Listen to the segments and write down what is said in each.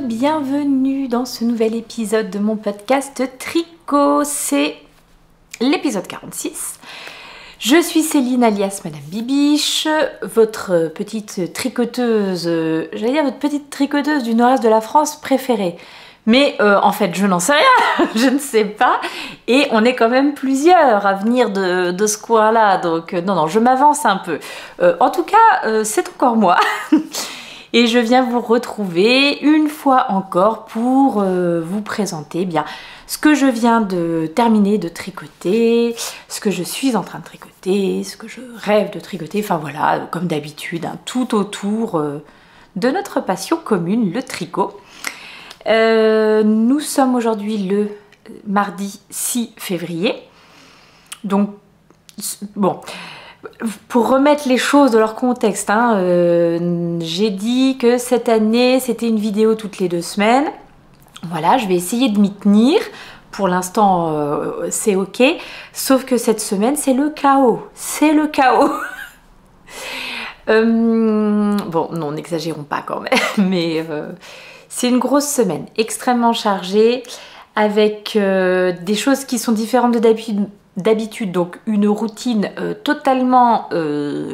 bienvenue dans ce nouvel épisode de mon podcast Tricot, c'est l'épisode 46. Je suis Céline alias Madame Bibiche, votre petite tricoteuse, j'allais dire votre petite tricoteuse du nord-est de la France préférée. Mais en fait je n'en sais rien, je ne sais pas, et on est quand même plusieurs à venir de ce coin-là, donc non, je m'avance un peu. En tout cas, c'est encore moi. Et je viens vous retrouver une fois encore pour vous présenter bien ce que je viens de terminer de tricoter, ce que je suis en train de tricoter, ce que je rêve de tricoter, enfin voilà, comme d'habitude, hein, tout autour de notre passion commune, le tricot. Nous sommes aujourd'hui le mardi 6 février, donc bon... Pour remettre les choses dans leur contexte, hein, j'ai dit que cette année c'était une vidéo toutes les 2 semaines. Voilà, je vais essayer de m'y tenir. Pour l'instant, c'est ok. Sauf que cette semaine, c'est le chaos. C'est le chaos. Bon, non, n'exagérons pas quand même. Mais c'est une grosse semaine, extrêmement chargée, avec des choses qui sont différentes de d'habitude, donc une routine totalement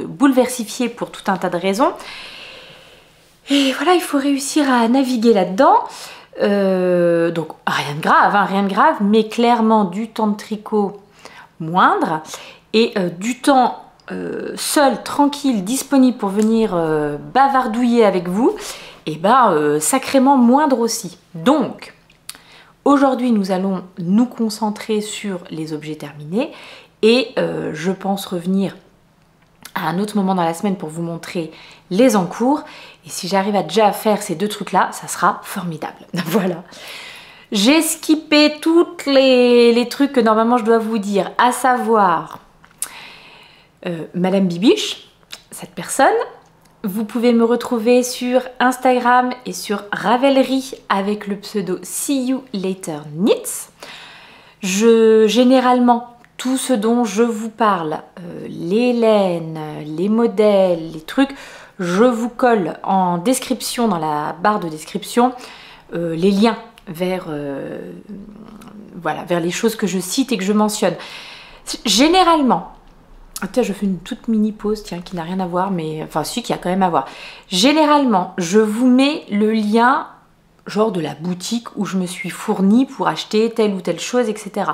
bouleversifiée pour tout un tas de raisons. Et voilà, il faut réussir à naviguer là-dedans. Donc rien de grave, hein, rien de grave, mais clairement du temps de tricot moindre et du temps seul, tranquille, disponible pour venir bavardouiller avec vous, et ben sacrément moindre aussi. Donc aujourd'hui, nous allons nous concentrer sur les objets terminés et je pense revenir à un autre moment dans la semaine pour vous montrer les en cours. Et si j'arrive à déjà faire ces 2 trucs-là, ça sera formidable. Voilà. J'ai skippé toutes les trucs que normalement je dois vous dire, à savoir Madame Bibiche, cette personne. Vous pouvez me retrouver sur Instagram et sur Ravelry avec le pseudo See You Later Knits. Généralement, tout ce dont je vous parle, les laines, les modèles, les trucs, je vous colle en description, dans la barre de description, les liens vers, voilà, vers les choses que je cite et que je mentionne. Généralement, tiens, je fais une toute mini pause, tiens, qui n'a rien à voir, mais enfin si, qui a quand même à voir. Généralement, je vous mets le lien, genre de la boutique où je me suis fournie pour acheter telle ou telle chose, etc.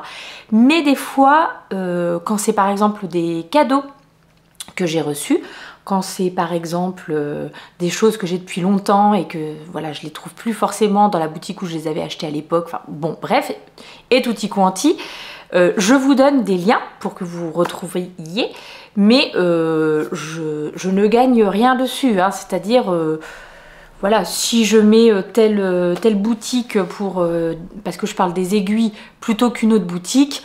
Mais des fois, quand c'est par exemple des cadeaux que j'ai reçus, quand c'est par exemple des choses que j'ai depuis longtemps et que voilà, je les trouve plus forcément dans la boutique où je les avais achetées à l'époque, enfin bon, bref, et tutti quanti. Je vous donne des liens pour que vous retrouviez, mais je ne gagne rien dessus, hein, c'est-à-dire, voilà, si je mets telle boutique parce que je parle des aiguilles plutôt qu'une autre boutique,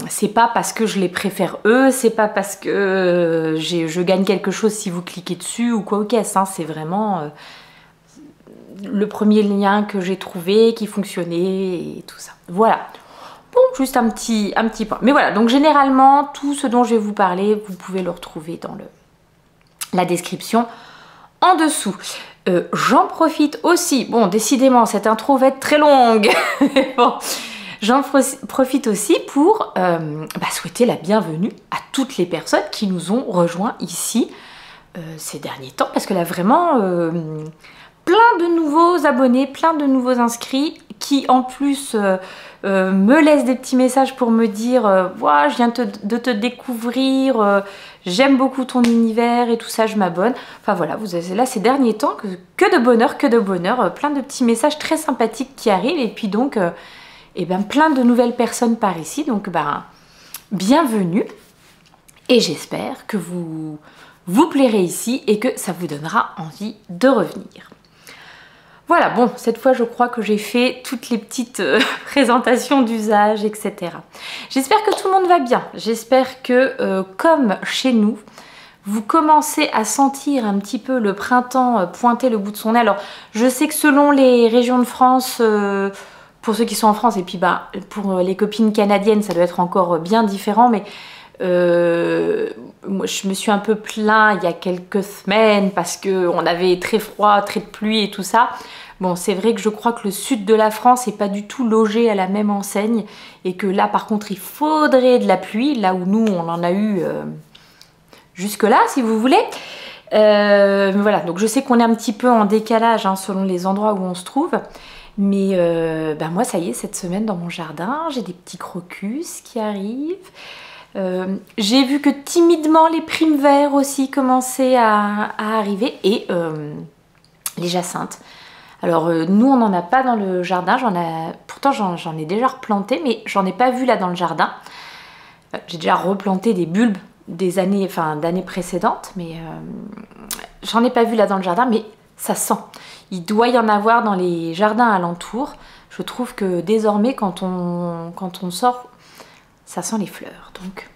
c'est pas parce que je les préfère eux, c'est pas parce que je gagne quelque chose si vous cliquez dessus ou quoi ou qu'est-ce, hein, c'est vraiment le premier lien que j'ai trouvé qui fonctionnait et tout ça. Voilà. Bon, juste un petit point. Mais voilà, donc généralement, tout ce dont je vais vous parler, vous pouvez le retrouver dans la description en dessous. J'en profite aussi, bon, décidément, cette intro va être très longue. Bon, j'en profite aussi pour souhaiter la bienvenue à toutes les personnes qui nous ont rejoints ici ces derniers temps, parce que là, vraiment, plein de nouveaux abonnés, plein de nouveaux inscrits qui, en plus... me laisse des petits messages pour me dire ouais, je viens de te découvrir, j'aime beaucoup ton univers et tout ça, je m'abonne. Enfin voilà, vous avez là ces derniers temps que de bonheur, plein de petits messages très sympathiques qui arrivent et puis donc plein de nouvelles personnes par ici, donc bienvenue et j'espère que vous plairez ici et que ça vous donnera envie de revenir. Voilà, bon, cette fois je crois que j'ai fait toutes les petites présentations d'usage, etc. J'espère que tout le monde va bien. J'espère que, comme chez nous, vous commencez à sentir un petit peu le printemps pointer le bout de son nez. Alors, je sais que selon les régions de France, pour ceux qui sont en France, et puis pour les copines canadiennes, ça doit être encore bien différent, mais Moi, je me suis un peu plaint il y a quelques semaines parce qu'on avait très froid, très de pluie et tout ça. Bon, c'est vrai que je crois que le sud de la France n'est pas du tout logé à la même enseigne et que là, par contre, il faudrait de la pluie, là où nous, on en a eu jusque-là, si vous voulez. Mais voilà, donc je sais qu'on est un petit peu en décalage hein, selon les endroits où on se trouve. Mais moi, ça y est, cette semaine dans mon jardin, j'ai des petits crocus qui arrivent. J'ai vu que timidement les primes verts aussi commençaient à arriver et les jacinthes. Alors nous on n'en a pas dans le jardin, pourtant j'en ai déjà replanté mais j'en ai pas vu là dans le jardin. J'ai déjà replanté des bulbes des années, d'années précédentes mais j'en ai pas vu là dans le jardin mais ça sent. Il doit y en avoir dans les jardins alentours. Je trouve que désormais quand on sort, ça sent les fleurs. Donc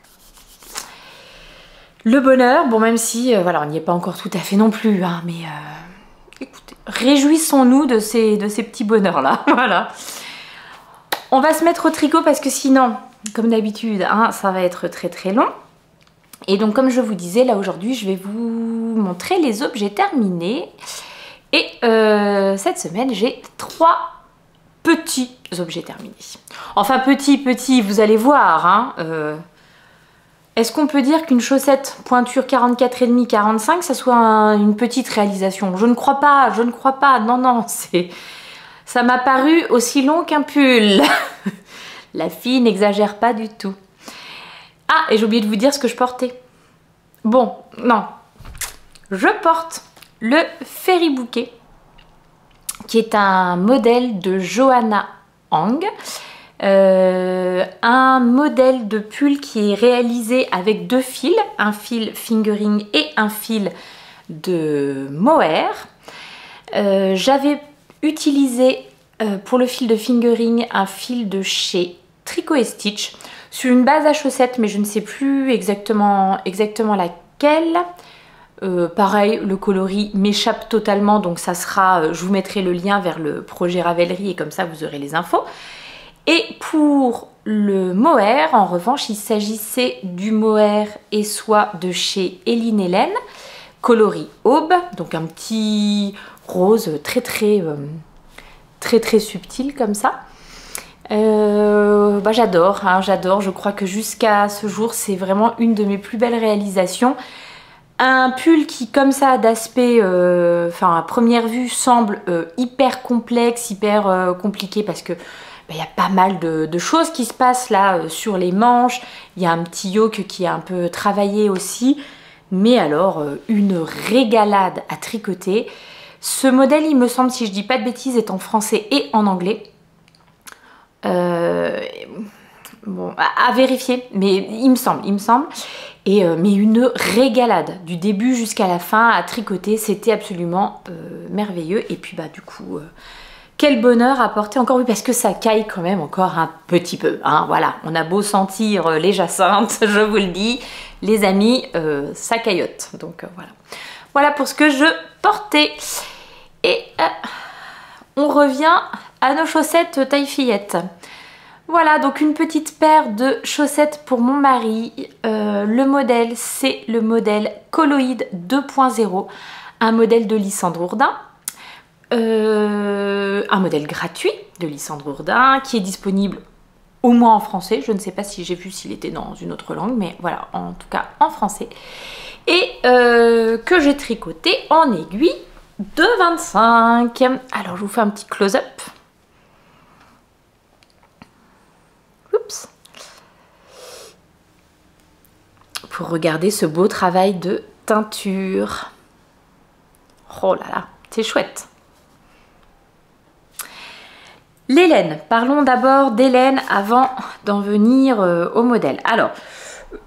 le bonheur, bon même si voilà, on n'y est pas encore tout à fait non plus, hein, mais écoutez, réjouissons-nous de ces petits bonheurs-là. Voilà. On va se mettre au tricot parce que sinon, comme d'habitude, hein, ça va être très très long. Et donc comme je vous disais, là aujourd'hui, je vais vous montrer les objets terminés. Et cette semaine, j'ai 3 petits objets terminés. Enfin, petits, vous allez voir. Hein, est-ce qu'on peut dire qu'une chaussette pointure 44,5, 45, ça soit une petite réalisation? Je ne crois pas, non, ça m'a paru aussi long qu'un pull. La fille n'exagère pas du tout. Ah, et j'ai oublié de vous dire ce que je portais. Bon, non. Je porte le Fairy Bouquet, qui est un modèle de Johanna Hang. Un modèle de pull qui est réalisé avec 2 fils, un fil fingering et un fil de mohair. J'avais utilisé pour le fil de fingering un fil de chez Tricot & Stitch sur une base à chaussettes mais je ne sais plus exactement laquelle. Pareil, le coloris m'échappe totalement donc ça sera, je vous mettrai le lien vers le projet Ravelry et comme ça vous aurez les infos. Et pour le mohair, en revanche, il s'agissait du mohair et soie de chez Eline Hélène, coloris aube, donc un petit rose très subtil comme ça. J'adore, hein, j'adore, je crois que jusqu'à ce jour, c'est vraiment une de mes plus belles réalisations. Un pull qui, comme ça, d'aspect, à première vue, semble hyper complexe, hyper compliqué parce que y a pas mal de choses qui se passent là sur les manches. Il y a un petit yoke qui est un peu travaillé aussi. Mais alors, une régalade à tricoter. Ce modèle, il me semble, si je dis pas de bêtises, est en français et en anglais. Bon, à vérifier, mais il me semble. Et, mais une régalade du début jusqu'à la fin à tricoter, c'était absolument merveilleux. Et puis du coup, quel bonheur à porter encore, oui, parce que ça caille quand même encore un petit peu. Hein, voilà, on a beau sentir les jacinthes, je vous le dis, les amis, ça caillote. Donc voilà. Voilà pour ce que je portais. Et on revient à nos chaussettes taille fillette. Voilà, donc une petite paire de chaussettes pour mon mari. Le modèle, c'est le modèle Coloïd 2.0, un modèle de Lysandre Hourdin. Un modèle gratuit de Lysandre Hourdin qui est disponible au moins en français. Je ne sais pas si j'ai vu s'il était dans une autre langue, mais voilà, en tout cas en français. Et que j'ai tricoté en aiguille de 25. Alors je vous fais un petit close-up. Oups. Pour regarder ce beau travail de teinture. Oh là là, c'est chouette. Les laines, parlons d'abord des laines avant d'en venir au modèle. Alors,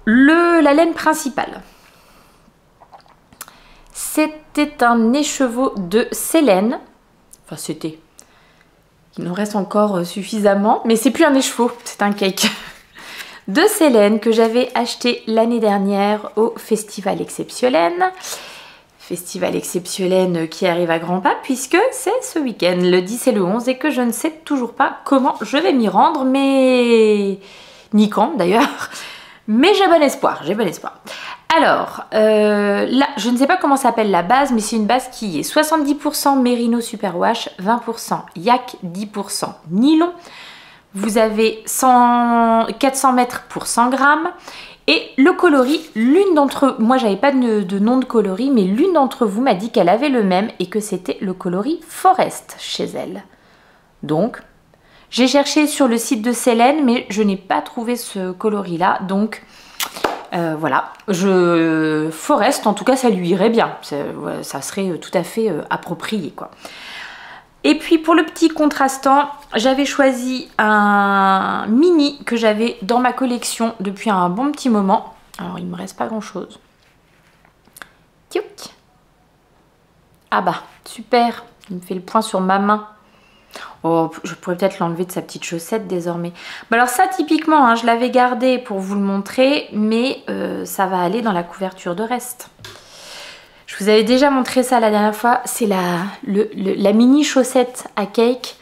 la laine principale, c'était un écheveau de Célène. Enfin, c'était. Il nous reste encore suffisamment, mais c'est plus un écheveau, c'est un cake. De Célène que j'avais acheté l'année dernière au Festival Exceptiolène. Festival Exceptiolène qui arrive à grands pas puisque c'est ce week-end, le 10 et le 11, et que je ne sais toujours pas comment je vais m'y rendre, mais ni quand d'ailleurs. Mais j'ai bon espoir, j'ai bon espoir. Alors, là, je ne sais pas comment s'appelle la base, mais c'est une base qui est 70% Merino Superwash, 20% Yak, 10% nylon. Vous avez 400 mètres pour 100 grammes. Et le coloris, l'une d'entre eux, moi j'avais pas de nom de coloris, mais l'une d'entre vous m'a dit qu'elle avait le même et que c'était le coloris Forest chez elle. Donc, j'ai cherché sur le site de Célène, mais je n'ai pas trouvé ce coloris-là, donc... voilà, Forest, en tout cas, ça lui irait bien. Ça serait tout à fait approprié, quoi. Et puis, pour le petit contrastant, j'avais choisi un mini que j'avais dans ma collection depuis un bon petit moment. Alors, il ne me reste pas grand-chose. Ah bah, super. Il me fait le point sur ma main. Oh, je pourrais peut-être l'enlever de sa petite chaussette désormais. Bah alors ça, typiquement, hein, je l'avais gardé pour vous le montrer, mais ça va aller dans la couverture de reste. Je vous avais déjà montré ça la dernière fois. C'est la mini chaussette à cake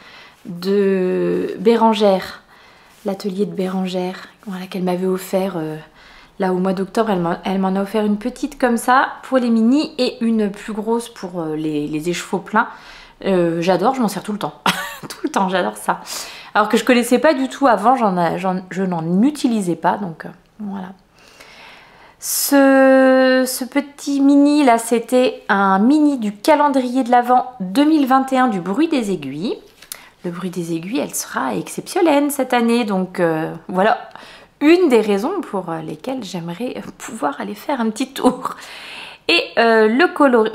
de Bérangère. L'atelier de Bérangère, voilà, qu'elle m'avait offert là au mois d'octobre. Elle m'en a offert une petite comme ça pour les mini et une plus grosse pour les écheveaux pleins. J'adore, je m'en sers tout le temps. Tout le temps, j'adore ça. Alors que je connaissais pas du tout avant, je n'en utilisais pas, donc voilà. Ce petit mini là, c'était un mini du calendrier de l'Avent 2021 du Bruit des Aiguilles. Le Bruit des Aiguilles, elle sera exceptionnelle cette année, donc voilà une des raisons pour lesquelles j'aimerais pouvoir aller faire un petit tour. Et le coloris,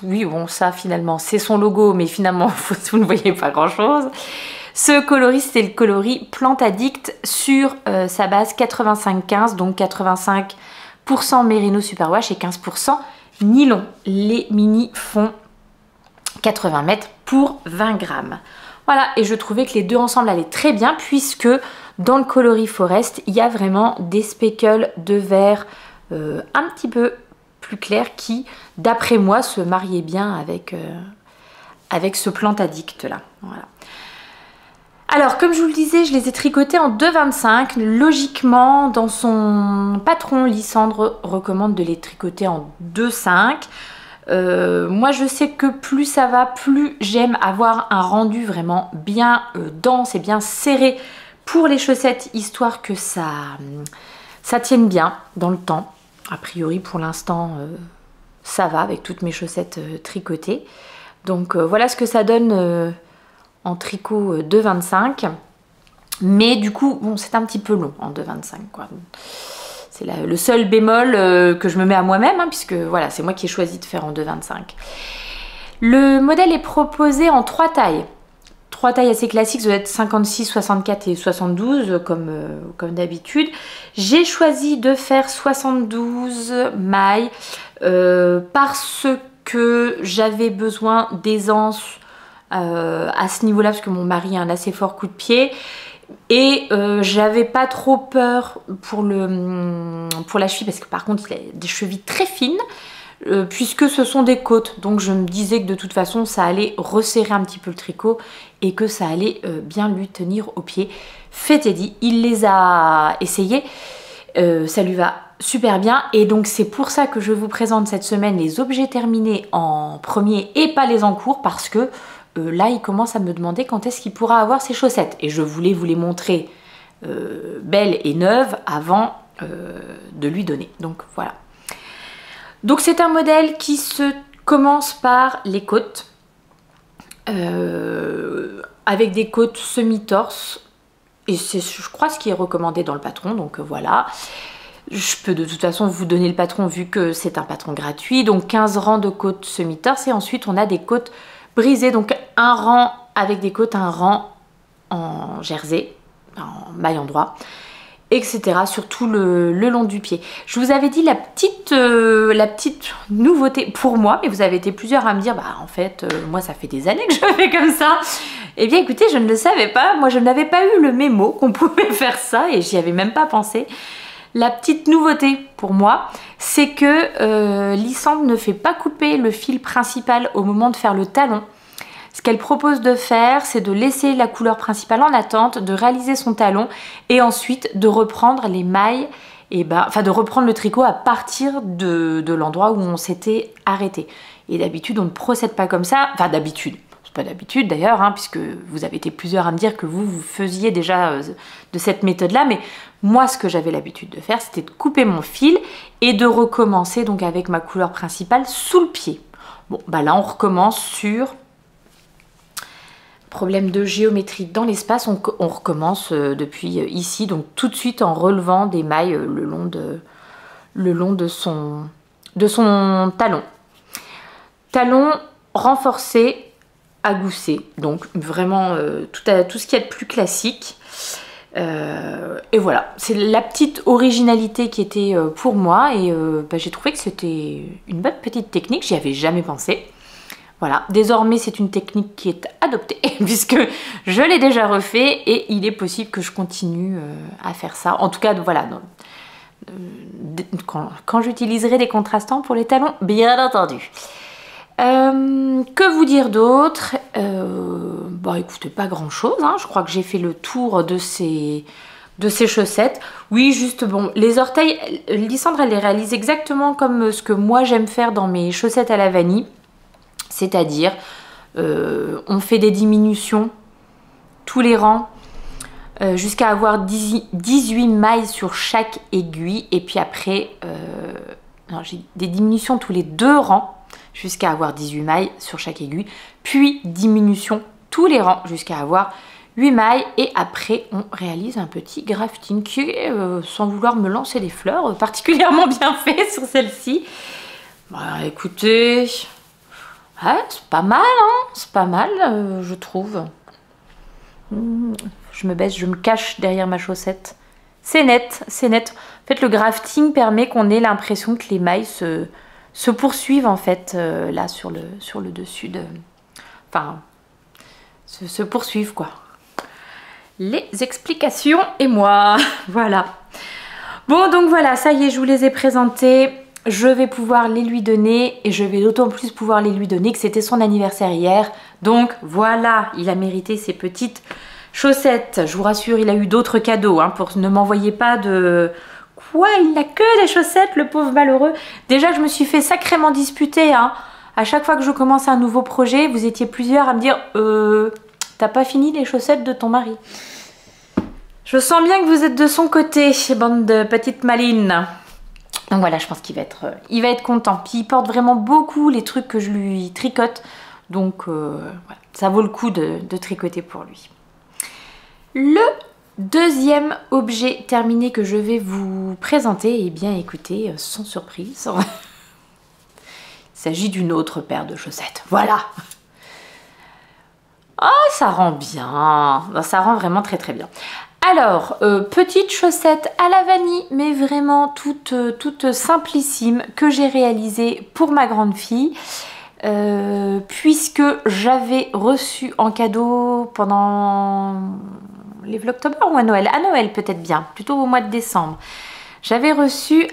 oui bon ça finalement c'est son logo, mais finalement vous ne voyez pas grand chose. Ce coloris c'est le coloris Plante Addict sur sa base 85-15, donc 85% Merino Superwash et 15% nylon. Les mini font 80 mètres pour 20 grammes. Voilà, et je trouvais que les deux ensemble allaient très bien puisque dans le coloris Forest il y a vraiment des speckles de vert un petit peu plus clair qui, d'après moi, se mariait bien avec ce Plante Addict là. Voilà. Alors, comme je vous le disais, je les ai tricotés en 2,25. Logiquement, dans son patron, Lysandre recommande de les tricoter en 2,5. Moi, je sais que plus ça va, plus j'aime avoir un rendu vraiment bien dense et bien serré pour les chaussettes, histoire que ça tienne bien dans le temps. A priori, pour l'instant, ça va avec toutes mes chaussettes tricotées. Donc, voilà ce que ça donne en tricot 2,25. Mais du coup, bon, c'est un petit peu long en 2,25, quoi. C'est le seul bémol que je me mets à moi-même, hein, puisque voilà, c'est moi qui ai choisi de faire en 2,25. Le modèle est proposé en 3 tailles. 3 tailles assez classiques, ça doit être 56, 64 et 72 comme d'habitude. J'ai choisi de faire 72 mailles parce que j'avais besoin d'aisance à ce niveau-là, parce que mon mari a un assez fort coup de pied. Et j'avais pas trop peur pour la cheville, parce que par contre il a des chevilles très fines. Puisque ce sont des côtes, donc je me disais que de toute façon ça allait resserrer un petit peu le tricot et que ça allait bien lui tenir au pied. Fait et dit, il les a essayés, ça lui va super bien et donc c'est pour ça que je vous présente cette semaine les objets terminés en premier et pas les en cours, parce que là il commence à me demander quand est-ce qu'il pourra avoir ses chaussettes et je voulais vous les montrer belles et neuves avant de lui donner, donc voilà. Donc c'est un modèle qui se commence par les côtes, avec des côtes semi-torse, et c'est je crois ce qui est recommandé dans le patron, donc voilà. Je peux de toute façon vous donner le patron vu que c'est un patron gratuit, donc 15 rangs de côtes semi-torse, et ensuite on a des côtes brisées, donc un rang avec des côtes, un rang en jersey, en maille en droit, etc. sur tout le long du pied. Je vous avais dit la petite nouveauté pour moi, mais vous avez été plusieurs à me dire, bah en fait, moi ça fait des années que je fais comme ça. Eh bien écoutez, je ne le savais pas, moi je n'avais pas eu le mémo qu'on pouvait faire ça et j'y avais même pas pensé. La petite nouveauté pour moi, c'est que Lysandre ne fait pas couper le fil principal au moment de faire le talon. Ce qu'elle propose de faire, c'est de laisser la couleur principale en attente, de réaliser son talon et ensuite de reprendre les mailles et ben, enfin de reprendre le tricot à partir de l'endroit où on s'était arrêté. Et d'habitude, on ne procède pas comme ça. Enfin, d'habitude. C'est pas d'habitude d'ailleurs, hein, puisque vous avez été plusieurs à me dire que vous faisiez déjà de cette méthode-là. Mais moi, ce que j'avais l'habitude de faire, c'était de couper mon fil et de recommencer donc avec ma couleur principale sous le pied. Bon, bah là, on recommence sur... Problème de géométrie dans l'espace, on recommence depuis ici, donc tout de suite en relevant des mailles le long de son talon. Talon renforcé à gousset, donc vraiment tout ce qu'il y a de plus classique. Et voilà, c'est la petite originalité qui était pour moi, et bah, j'ai trouvé que c'était une bonne petite technique, j'y avais jamais pensé. Voilà, désormais c'est une technique qui est adoptée puisque je l'ai déjà refait et il est possible que je continue à faire ça. En tout cas, voilà, quand j'utiliserai des contrastants pour les talons, bien entendu. Que vous dire d'autre? Bah écoutez, pas grand chose, hein. Je crois que j'ai fait le tour de ces chaussettes. Oui, juste bon, les orteils, Lysandre elle les réalise exactement comme ce que moi j'aime faire dans mes chaussettes à la vanille. C'est-à-dire, on fait des diminutions tous les rangs jusqu'à avoir 18 mailles sur chaque aiguille. Et puis après, j'ai des diminutions tous les 2 rangs jusqu'à avoir 18 mailles sur chaque aiguille. Puis diminution tous les rangs jusqu'à avoir 8 mailles. Et après, on réalise un petit grafting qui est, sans vouloir me lancer des fleurs, particulièrement bien fait sur celle-ci. Bah, écoutez... Ouais, c'est pas mal, hein, c'est pas mal, je trouve. Je me baisse, je me cache derrière ma chaussette. C'est net, c'est net. En fait, le grafting permet qu'on ait l'impression que les mailles se poursuivent, en fait, là, sur le dessus de... Enfin, se poursuivent, quoi. Les explications et moi, voilà. Bon, donc voilà, ça y est, je vous les ai présentés. Je vais pouvoir les lui donner et je vais d'autant plus pouvoir les lui donner que c'était son anniversaire hier. Donc voilà, il a mérité ses petites chaussettes. Je vous rassure, il a eu d'autres cadeaux, hein, pour ne m'envoyer pas de... Quoi, il n'a que des chaussettes, le pauvre malheureux. Déjà, je me suis fait sacrément disputer, hein. À chaque fois que je commence un nouveau projet, vous étiez plusieurs à me dire t'as pas fini les chaussettes de ton mari. Je sens bien que vous êtes de son côté, bande de petites malines. Donc voilà, je pense qu'il va être content. Puis il porte vraiment beaucoup les trucs que je lui tricote. Donc voilà, ça vaut le coup de tricoter pour lui. Le deuxième objet terminé que je vais vous présenter, eh bien écoutez, sans surprise, il s'agit d'une autre paire de chaussettes. Voilà. Oh, ça rend bien. Ça rend vraiment très très bien. Alors, petite chaussette à la vanille, mais vraiment toute simplissime, que j'ai réalisée pour ma grande fille, puisque j'avais reçu en cadeau pendant les Vlogtober ou à Noël? À Noël peut-être bien, plutôt au mois de décembre. J'avais reçu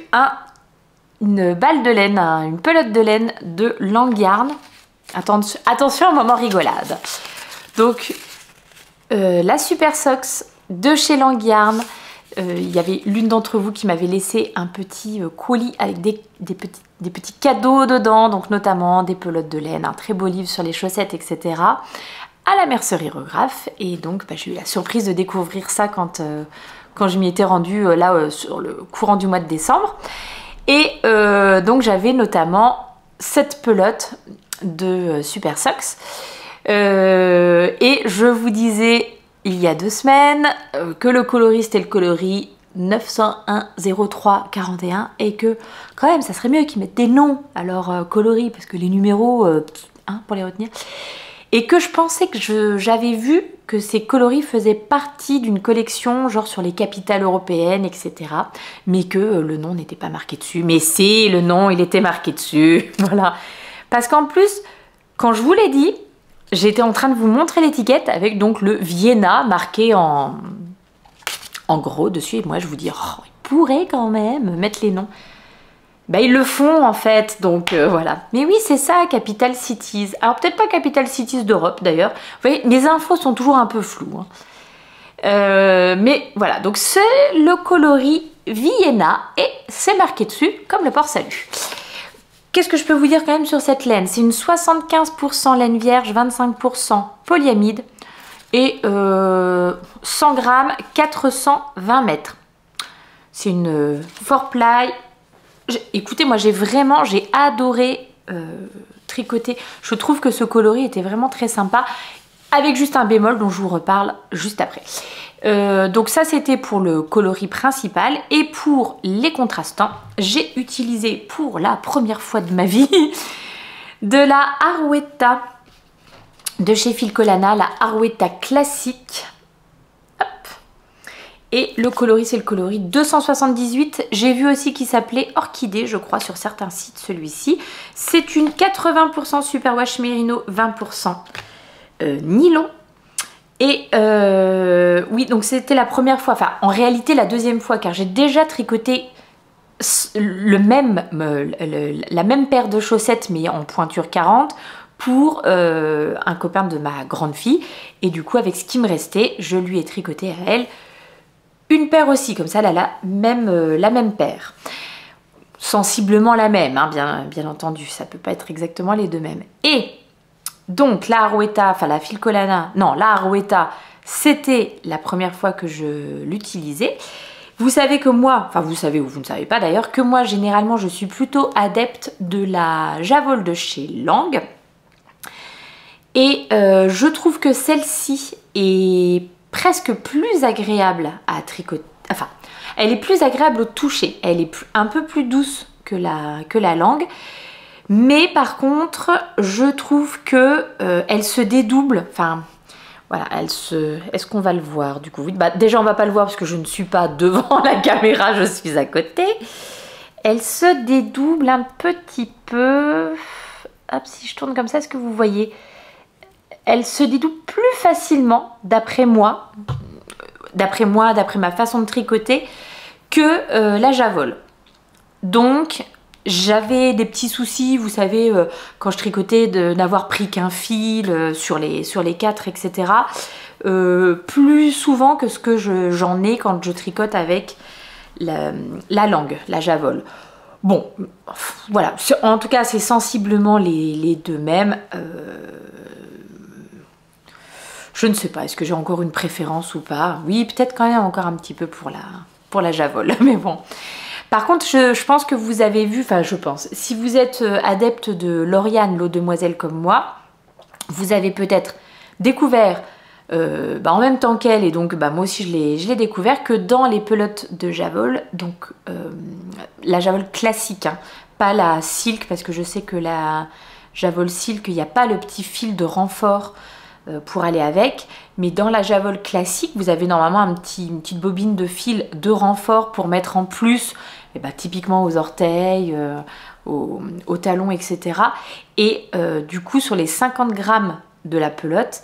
une balle de laine, une pelote de laine de Langarn. Attention, moment rigolade. Donc, la Super Socks de chez Langarn. Il y avait l'une d'entre vous qui m'avait laissé un petit colis avec des petits cadeaux dedans, donc notamment des pelotes de laine, un très beau livre sur les chaussettes, etc. à la mercerie Regraph. Et donc bah, j'ai eu la surprise de découvrir ça quand je m'y étais rendue sur le courant du mois de décembre. Et donc j'avais notamment cette pelote de Super Socks. Et je vous disais il y a 2 semaines que le coloris c'était le coloris 901 03 41 et que quand même ça serait mieux qu'ils mettent des noms à leur coloris parce que les numéros pour les retenir, et que je pensais que j'avais vu que ces coloris faisaient partie d'une collection genre sur les capitales européennes, etc., mais que le nom n'était pas marqué dessus. Mais si, le nom il était marqué dessus. Voilà, parce qu'en plus quand je vous l'ai dit, j'étais en train de vous montrer l'étiquette avec donc le Vienna marqué en gros dessus. Et moi je vous dis, oh, ils pourraient quand même mettre les noms. Ben ils le font en fait, donc voilà. Mais oui, c'est ça, Capital Cities. Alors peut-être pas Capital Cities d'Europe d'ailleurs. Vous voyez, mes infos sont toujours un peu floues, hein. Mais voilà, donc c'est le coloris Vienna et c'est marqué dessus comme le port salut. Qu'est-ce que je peux vous dire quand même sur cette laine? C'est une 75% laine vierge, 25% polyamide et 100 grammes, 420 mètres. C'est une 4ply. Écoutez, moi j'ai adoré tricoter. Je trouve que ce coloris était vraiment très sympa, avec juste un bémol dont je vous reparle juste après. Donc ça c'était pour le coloris principal, et pour les contrastants, j'ai utilisé pour la première fois de ma vie de la Arouetta de chez Filcolana, la Arouetta classique. Hop. Et le coloris, c'est le coloris 278. J'ai vu aussi qu'il s'appelait Orchidée, je crois, sur certains sites, celui-ci. C'est une 80% superwash mérino, 20% nylon. Et oui, donc c'était la première fois, enfin en réalité la deuxième fois, car j'ai déjà tricoté la même paire de chaussettes, mais en pointure 40, pour un copain de ma grande fille. Et du coup, avec ce qui me restait, je lui ai tricoté à elle une paire aussi, comme ça elle a la même paire. Sensiblement la même, hein, bien entendu, ça peut pas être exactement les deux mêmes. Et donc la Arouetta, enfin la Filcolana, non, la Arouetta, c'était la première fois que je l'utilisais. Vous savez que moi, enfin vous savez ou vous ne savez pas d'ailleurs, que moi généralement je suis plutôt adepte de la Javol de chez Lang. Et je trouve que celle-ci est presque plus agréable à tricoter, enfin elle est plus agréable au toucher, elle est un peu plus douce que la Lang. Mais par contre, je trouve que elle se dédouble. Enfin, voilà, est-ce qu'on va le voir du coup? Oui, bah, déjà, on va pas le voir parce que je ne suis pas devant la caméra, je suis à côté. Elle se dédouble un petit peu. Hop, si je tourne comme ça, est-ce que vous voyez? Elle se dédouble plus facilement, d'après moi, d'après ma façon de tricoter, que la Javol. Donc, j'avais des petits soucis, vous savez, quand je tricotais, de n'avoir pris qu'un fil sur les 4, etc. Plus souvent que ce que j'en ai quand je tricote avec la Lang, la Javol. Bon, voilà, en tout cas, c'est sensiblement les deux mêmes. Je ne sais pas, est-ce que j'ai encore une préférence ou pas? Oui, peut-être quand même encore un petit peu pour la Javol, mais bon. Par contre, je pense que vous avez vu, enfin je pense, si vous êtes adepte de Lauriane, l'eau demoiselle comme moi, vous avez peut-être découvert en même temps qu'elle, et donc moi aussi je l'ai découvert, que dans les pelotes de Javol, donc la Javol classique, hein, pas la silk, parce que je sais que la Javol silk, il n'y a pas le petit fil de renfort pour aller avec, mais dans la Javol classique, vous avez normalement une petite bobine de fil de renfort pour mettre en plus, typiquement aux orteils, aux talons, etc. Et du coup, sur les 50 grammes de la pelote,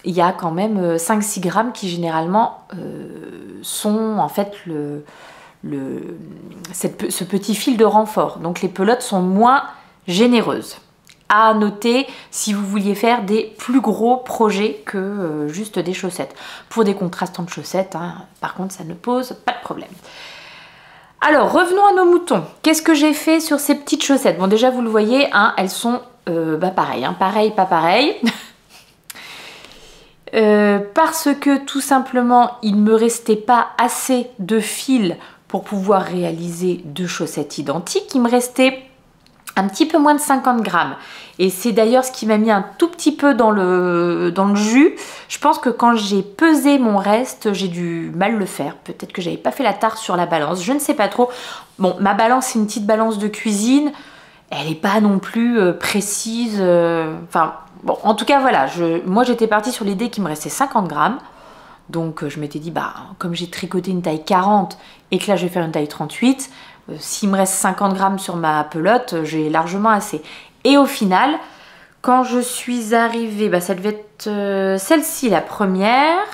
il y a quand même 5-6 grammes qui généralement sont en fait ce petit fil de renfort. Donc les pelotes sont moins généreuses. À noter si vous vouliez faire des plus gros projets que juste des chaussettes. Pour des contrastants de chaussettes, hein, par contre, ça ne pose pas de problème. Alors, revenons à nos moutons. Qu'est-ce que j'ai fait sur ces petites chaussettes? Bon, déjà, vous le voyez, hein, elles sont pareilles, hein, pareil, pas pareil. Parce que tout simplement, il ne me restait pas assez de fil pour pouvoir réaliser deux chaussettes identiques. Il me restait un petit peu moins de 50 grammes. Et c'est d'ailleurs ce qui m'a mis un tout petit peu dans le jus. Je pense que quand j'ai pesé mon reste, j'ai dû mal le faire. Peut-être que j'avais pas fait la tare sur la balance. Je ne sais pas trop. Bon, ma balance, c'est une petite balance de cuisine. Elle n'est pas non plus précise. Enfin, bon, en tout cas, voilà. Moi, j'étais partie sur l'idée qu'il me restait 50 grammes. Donc, je m'étais dit, comme j'ai tricoté une taille 40 et que là, je vais faire une taille 38... s'il me reste 50 grammes sur ma pelote, j'ai largement assez. Et au final, quand je suis arrivée, ça devait être celle-ci la première.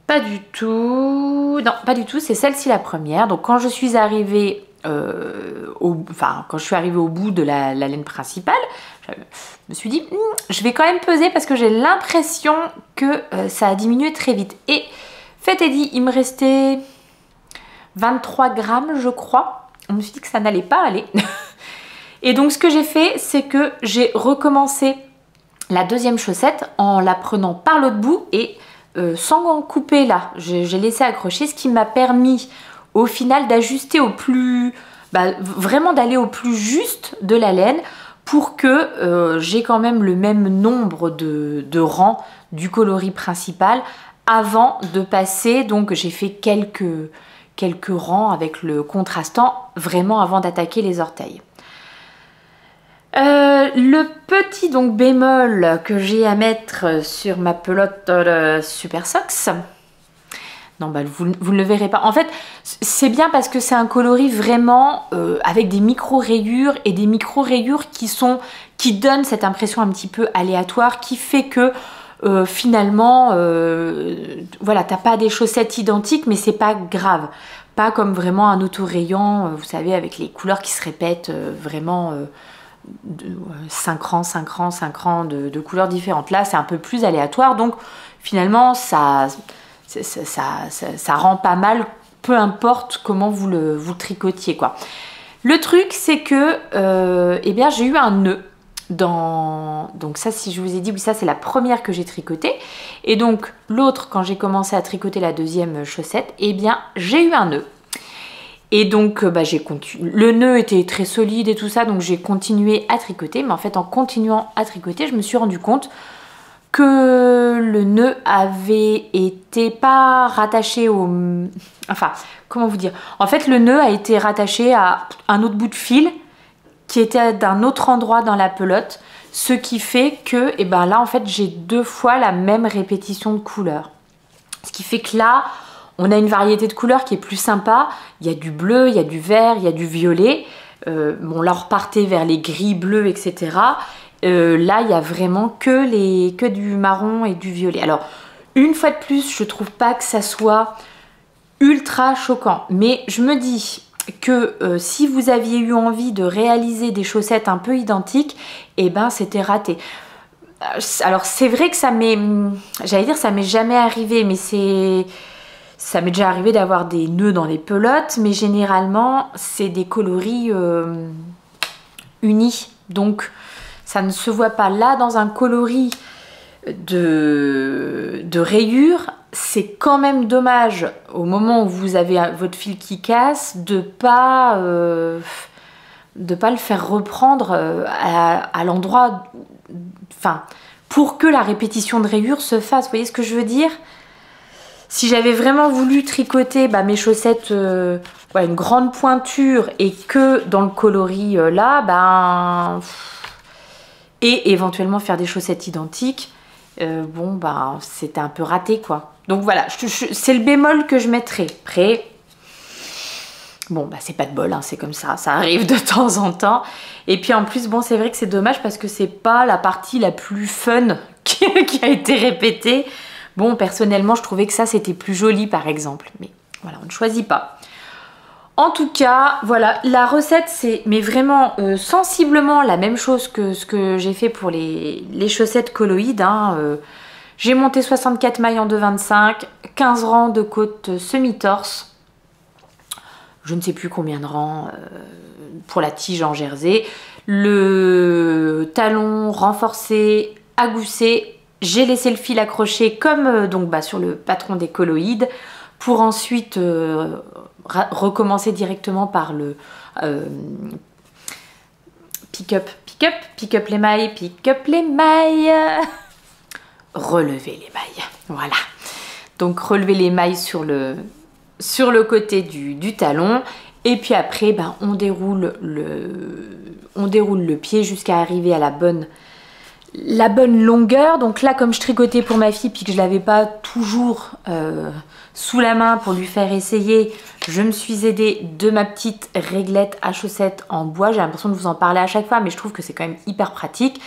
Pas du tout. Non, pas du tout, c'est celle-ci la première. Donc quand je suis arrivée au bout de la laine principale, je me suis dit, je vais quand même peser parce que j'ai l'impression que ça a diminué très vite. Et fait et dit, il me restait 23 grammes je crois. On me suis dit que ça n'allait pas aller. Et donc ce que j'ai fait, c'est que j'ai recommencé la deuxième chaussette en la prenant par l'autre bout et sans couper là. J'ai laissé accrocher, ce qui m'a permis au final d'ajuster au plus... vraiment d'aller au plus juste de la laine pour que j'ai quand même le même nombre de rangs du coloris principal avant de passer. Donc j'ai fait quelques rangs avec le contrastant vraiment avant d'attaquer les orteils. Le petit donc bémol que j'ai à mettre sur ma pelote Super Socks, non vous ne le verrez pas. En fait c'est bien parce que c'est un coloris vraiment avec des micro rayures et des micro rayures qui donnent cette impression un petit peu aléatoire, qui fait que finalement voilà, t'as pas des chaussettes identiques, mais c'est pas grave. Pas comme vraiment un auto-rayant, vous savez, avec les couleurs qui se répètent vraiment 5 rangs, 5 rangs, 5 rangs de couleurs différentes. Là, c'est un peu plus aléatoire, donc finalement, ça rend pas mal, peu importe comment vous le tricotiez, quoi. Le truc, c'est que eh bien, j'ai eu un nœud donc ça, si je vous ai dit, oui, ça c'est la première que j'ai tricotée. Et donc l'autre, quand j'ai commencé à tricoter la deuxième chaussette, eh bien j'ai eu un nœud. Et donc j'ai continué. Le nœud était très solide et tout ça, donc j'ai continué à tricoter. Mais en fait, en continuant à tricoter, je me suis rendu compte que le nœud avait été pas rattaché au... Enfin, comment vous dire? En fait, le nœud a été rattaché à un autre bout de fil qui était d'un autre endroit dans la pelote, ce qui fait que eh ben là en fait j'ai deux fois la même répétition de couleurs. Ce qui fait que là on a une variété de couleurs qui est plus sympa. Il y a du bleu, il y a du vert, il y a du violet. Bon là on repartait vers les gris, bleus, etc. Là il y a vraiment que du marron et du violet. Alors une fois de plus, je trouve pas que ça soit ultra choquant, mais je me dis que si vous aviez eu envie de réaliser des chaussettes un peu identiques, eh ben c'était raté. Alors c'est vrai que ça m'est, j'allais dire ça m'est jamais arrivé, mais ça m'est déjà arrivé d'avoir des nœuds dans les pelotes, mais généralement c'est des coloris unis, donc ça ne se voit pas. Là dans un coloris de rayures, c'est quand même dommage au moment où vous avez votre fil qui casse de pas le faire reprendre à l'endroit, enfin pour que la répétition de rayures se fasse. Vous voyez ce que je veux dire? Si j'avais vraiment voulu tricoter mes chaussettes une grande pointure et que dans le coloris là, et éventuellement faire des chaussettes identiques, c'était un peu raté quoi. Donc voilà, c'est le bémol que je mettrai. Après, bon c'est pas de bol, hein, c'est comme ça arrive de temps en temps. Et puis en plus, bon c'est vrai que c'est dommage parce que c'est pas la partie la plus fun qui a été répétée. Bon personnellement je trouvais que ça c'était plus joli par exemple, mais voilà, on ne choisit pas. En tout cas, voilà, la recette c'est mais vraiment sensiblement la même chose que ce que j'ai fait pour les chaussettes colloïdes. J'ai monté 64 mailles en 2,25, 15 rangs de côte semi-torse. Je ne sais plus combien de rangs pour la tige en jersey. Le talon renforcé, agoussé. J'ai laissé le fil accroché comme sur le patron des colloïdes pour ensuite recommencer directement par le pick up les mailles, relever les mailles, voilà. Donc relever les mailles sur le côté du talon et puis après on déroule le pied jusqu'à arriver à la bonne longueur. Donc là comme je tricotais pour ma fille puis que je l'avais pas toujours sous la main pour lui faire essayer, je me suis aidée de ma petite réglette à chaussettes en bois. J'ai l'impression de vous en parler à chaque fois, mais je trouve que c'est quand même hyper pratique.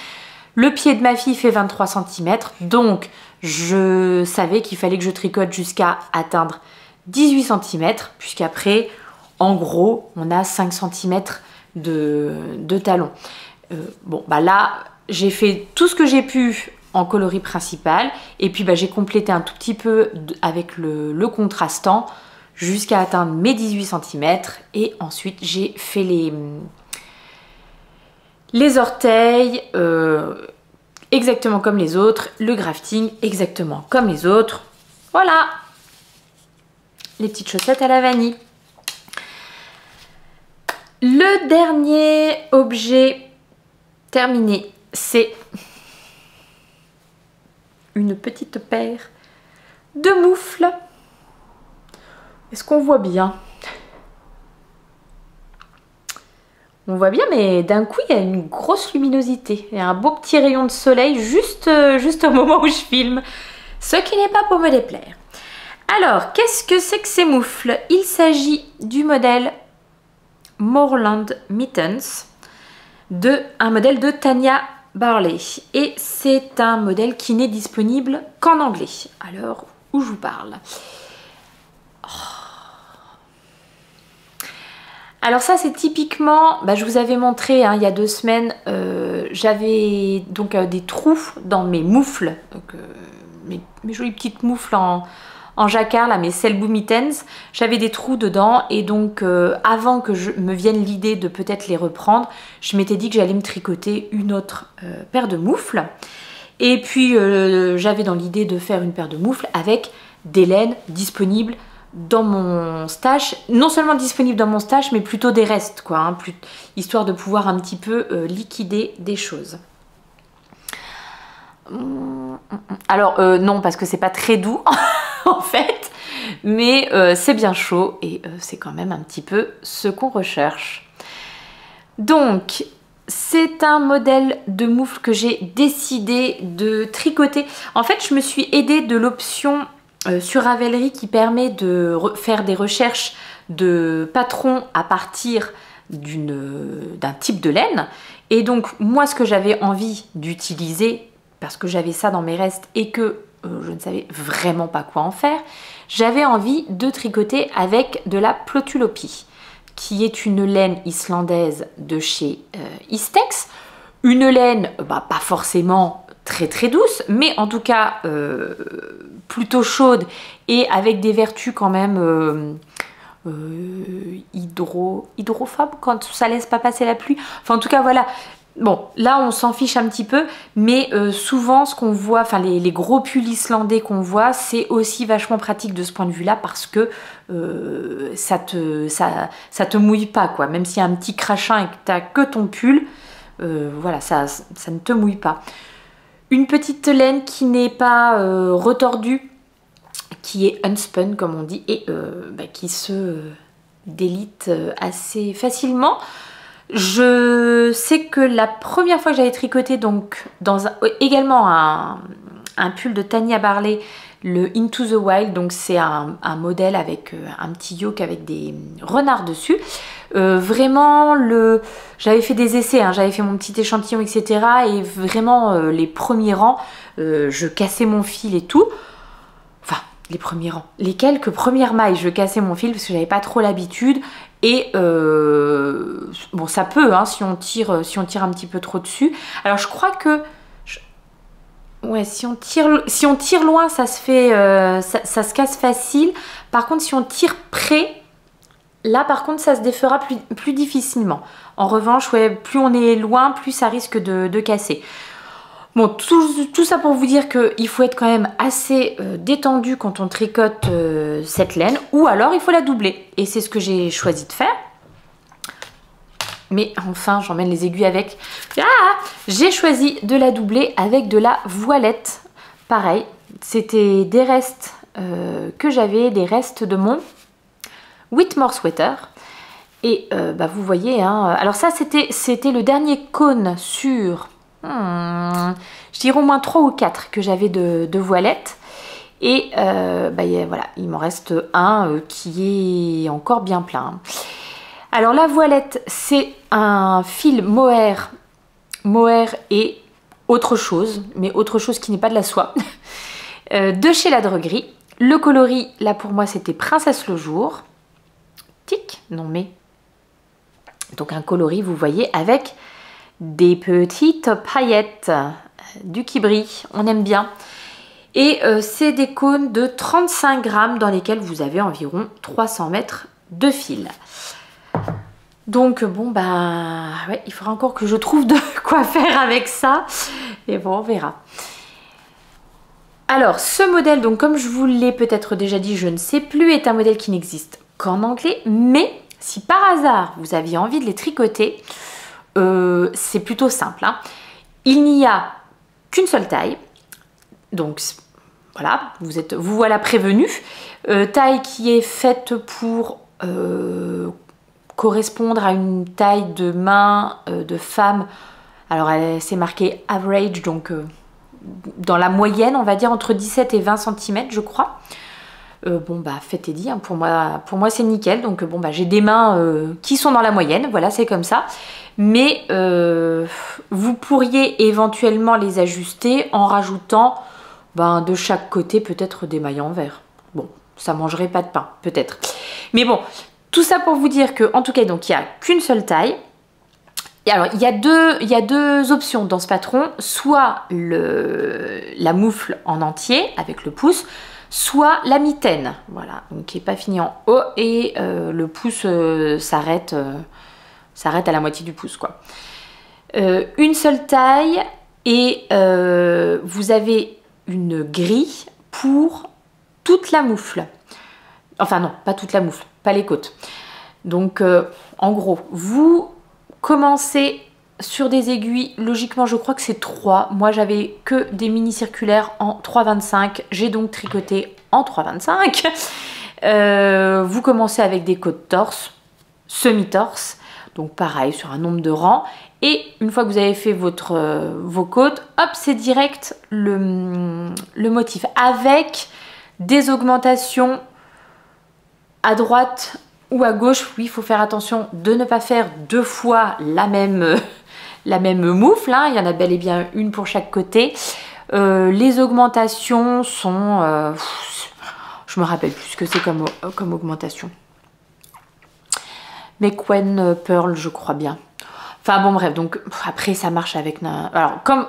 Le pied de ma fille fait 23 cm, donc je savais qu'il fallait que je tricote jusqu'à atteindre 18 cm, puisqu'après, en gros, on a 5 cm de talon. Là, j'ai fait tout ce que j'ai pu en coloris principal, et puis j'ai complété un tout petit peu avec le contrastant. jusqu'à atteindre mes 18 cm. Et ensuite, j'ai fait les orteils exactement comme les autres, le grafting exactement comme les autres. Voilà, les petites chaussettes à la vanille. Le dernier objet terminé, c'est une petite paire de moufles. Est-ce qu'on voit bien? On voit bien, mais d'un coup, il y a une grosse luminosité. Il y a un beau petit rayon de soleil juste au moment où je filme, ce qui n'est pas pour me déplaire. Alors, qu'est-ce que c'est que ces moufles? Il s'agit du modèle Moorland Mittens, un modèle de Tanya Barley. Et c'est un modèle qui n'est disponible qu'en anglais, à l'heure où je vous parle. Alors ça, c'est typiquement, je vous avais montré il y a 2 semaines, j'avais donc des trous dans mes moufles, donc, mes jolies petites moufles en jacquard, là, mes Selbu Mittens, j'avais des trous dedans et donc avant que me vienne l'idée de peut-être les reprendre, je m'étais dit que j'allais me tricoter une autre paire de moufles. Et puis j'avais dans l'idée de faire une paire de moufles avec des laines disponibles dans mon stash, non seulement disponible dans mon stash, mais plutôt des restes, quoi, hein, histoire de pouvoir un petit peu liquider des choses. Alors non, parce que c'est pas très doux en fait, mais c'est bien chaud et c'est quand même un petit peu ce qu'on recherche. Donc c'est un modèle de moufle que j'ai décidé de tricoter. En fait, je me suis aidée de l'option sur Ravelry qui permet de faire des recherches de patrons à partir d'un type de laine. Et donc moi, ce que j'avais envie d'utiliser, parce que j'avais ça dans mes restes et que je ne savais vraiment pas quoi en faire, j'avais envie de tricoter avec de la Plötulopi, qui est une laine islandaise de chez Istex. Une laine pas forcément très douce, mais en tout cas plutôt chaude et avec des vertus quand même hydrophobes quand ça laisse pas passer la pluie. Enfin en tout cas voilà. Bon, là on s'en fiche un petit peu, mais souvent ce qu'on voit, enfin les gros pulls islandais qu'on voit, c'est aussi vachement pratique de ce point de vue-là parce que ça te mouille pas, quoi. Même s'il y a un petit crachin et que t'as que ton pull, voilà, ça ne te mouille pas. Une petite laine qui n'est pas retordue, qui est unspun comme on dit, et qui se délite assez facilement. Je sais que la première fois que j'avais tricoté donc également un pull de Tanya Barley, le Into the Wild, donc c'est un modèle avec un petit yoke avec des renards dessus. Vraiment, j'avais fait des essais, hein, j'avais fait mon petit échantillon, etc. Et vraiment, les premiers rangs, je cassais mon fil et tout. Enfin, les premiers rangs. Les quelques premières mailles, je cassais mon fil parce que j'avais pas trop l'habitude. Et bon, ça peut, hein, si on tire un petit peu trop dessus. Alors, je crois que... Ouais, si on tire loin, ça se fait, ça se casse facile. Par contre, si on tire près, là, par contre, ça se défera plus difficilement. En revanche, ouais, plus on est loin, plus ça risque de casser. Bon, tout ça pour vous dire qu'il faut être quand même assez détendu quand on tricote cette laine, ou alors il faut la doubler. Et c'est ce que j'ai choisi de faire. Mais enfin, j'emmène les aiguilles avec. Ah, j'ai choisi de la doubler avec de la voilette. Pareil, c'était des restes que j'avais, des restes de mon Whitmore Sweater. Et vous voyez, hein, alors ça c'était le dernier cône sur... je dirais au moins 3 ou 4 que j'avais de voilettes. Et voilà, il m'en reste un qui est encore bien plein. Alors la voilette, c'est un fil mohair et autre chose, mais autre chose qui n'est pas de la soie, de chez La Droguerie. Le coloris, là pour moi, c'était Princesse le Jour. Tic, non mais... Donc un coloris, vous voyez, avec des petites paillettes, du qui brille, on aime bien. Et c'est des cônes de 35 grammes dans lesquels vous avez environ 300 mètres de fil. Donc bon bah ouais, il faudra encore que je trouve de quoi faire avec ça. Et bon, on verra. Alors ce modèle, donc comme je vous l'ai peut-être déjà dit, je ne sais plus, est un modèle qui n'existe qu'en anglais. Mais si par hasard vous aviez envie de les tricoter, c'est plutôt simple, hein. Il n'y a qu'une seule taille. Donc voilà, vous voilà prévenu. Taille qui est faite pour correspondre à une taille de main de femme. Alors c'est marqué average, donc dans la moyenne, on va dire entre 17 et 20 cm, je crois. Bon bah faites et dit, hein, pour moi c'est nickel. Donc bon bah j'ai des mains qui sont dans la moyenne, voilà, c'est comme ça. Mais vous pourriez éventuellement les ajuster en rajoutant de chaque côté peut-être des mailles en verre. Bon, ça mangerait pas de pain, peut-être. Mais bon, tout ça pour vous dire que, en tout cas, donc il n'y a qu'une seule taille. Et alors, il y a deux options dans ce patron. Soit la moufle en entier avec le pouce, soit la mitaine, voilà, donc qui n'est pas finie en haut et le pouce s'arrête à la moitié du pouce, quoi. Une seule taille et vous avez une grille pour toute la moufle. Enfin non, pas toute la moufle, pas les côtes. Donc en gros, vous commencez sur des aiguilles, logiquement je crois que c'est 3. Moi j'avais que des mini circulaires en 3,25. J'ai donc tricoté en 3,25. Vous commencez avec des côtes torse, semi-torse. Donc pareil, sur un nombre de rangs. Et une fois que vous avez fait vos côtes, hop, c'est direct le motif. Avec des augmentations à droite ou à gauche. Oui, il faut faire attention de ne pas faire 2 fois la même moufle, hein. Il y en a bel et bien une pour chaque côté. Les augmentations sont... je me rappelle plus ce que c'est comme augmentation. McQueen Pearl, je crois bien. Enfin bon bref, donc après ça marche avec... Alors comme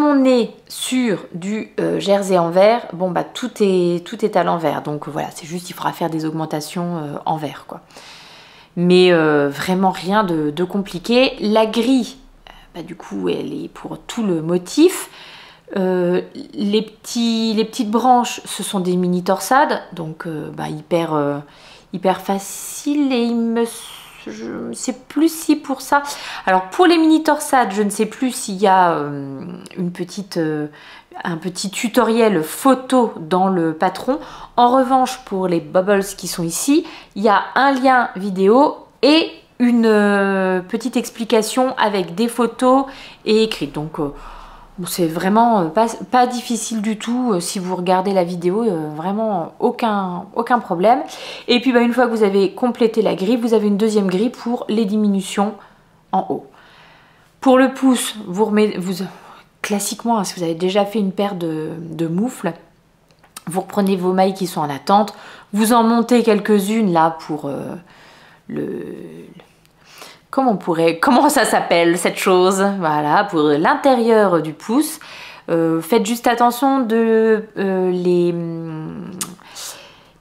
on est sur du jersey en verre, bon bah tout est à l'envers. Donc voilà, c'est juste il faudra faire des augmentations en verre, quoi. Mais vraiment rien de compliqué. La grille, du coup elle est pour tout le motif. Les petites branches, ce sont des mini torsades, donc hyper facile. Et je ne sais plus si pour ça... Alors pour les mini torsades, je ne sais plus s'il y a un petit tutoriel photo dans le patron. En revanche, pour les bubbles qui sont ici, il y a un lien vidéo et une petite explication avec des photos et écrite. Donc c'est vraiment pas difficile du tout. Si vous regardez la vidéo, vraiment aucun problème. Et puis une fois que vous avez complété la grille, vous avez une deuxième grille pour les diminutions en haut. Pour le pouce, classiquement, hein, si vous avez déjà fait une paire de moufles, vous reprenez vos mailles qui sont en attente, vous en montez quelques-unes là pour comment ça s'appelle cette chose? Voilà, pour l'intérieur du pouce. Faites juste attention de les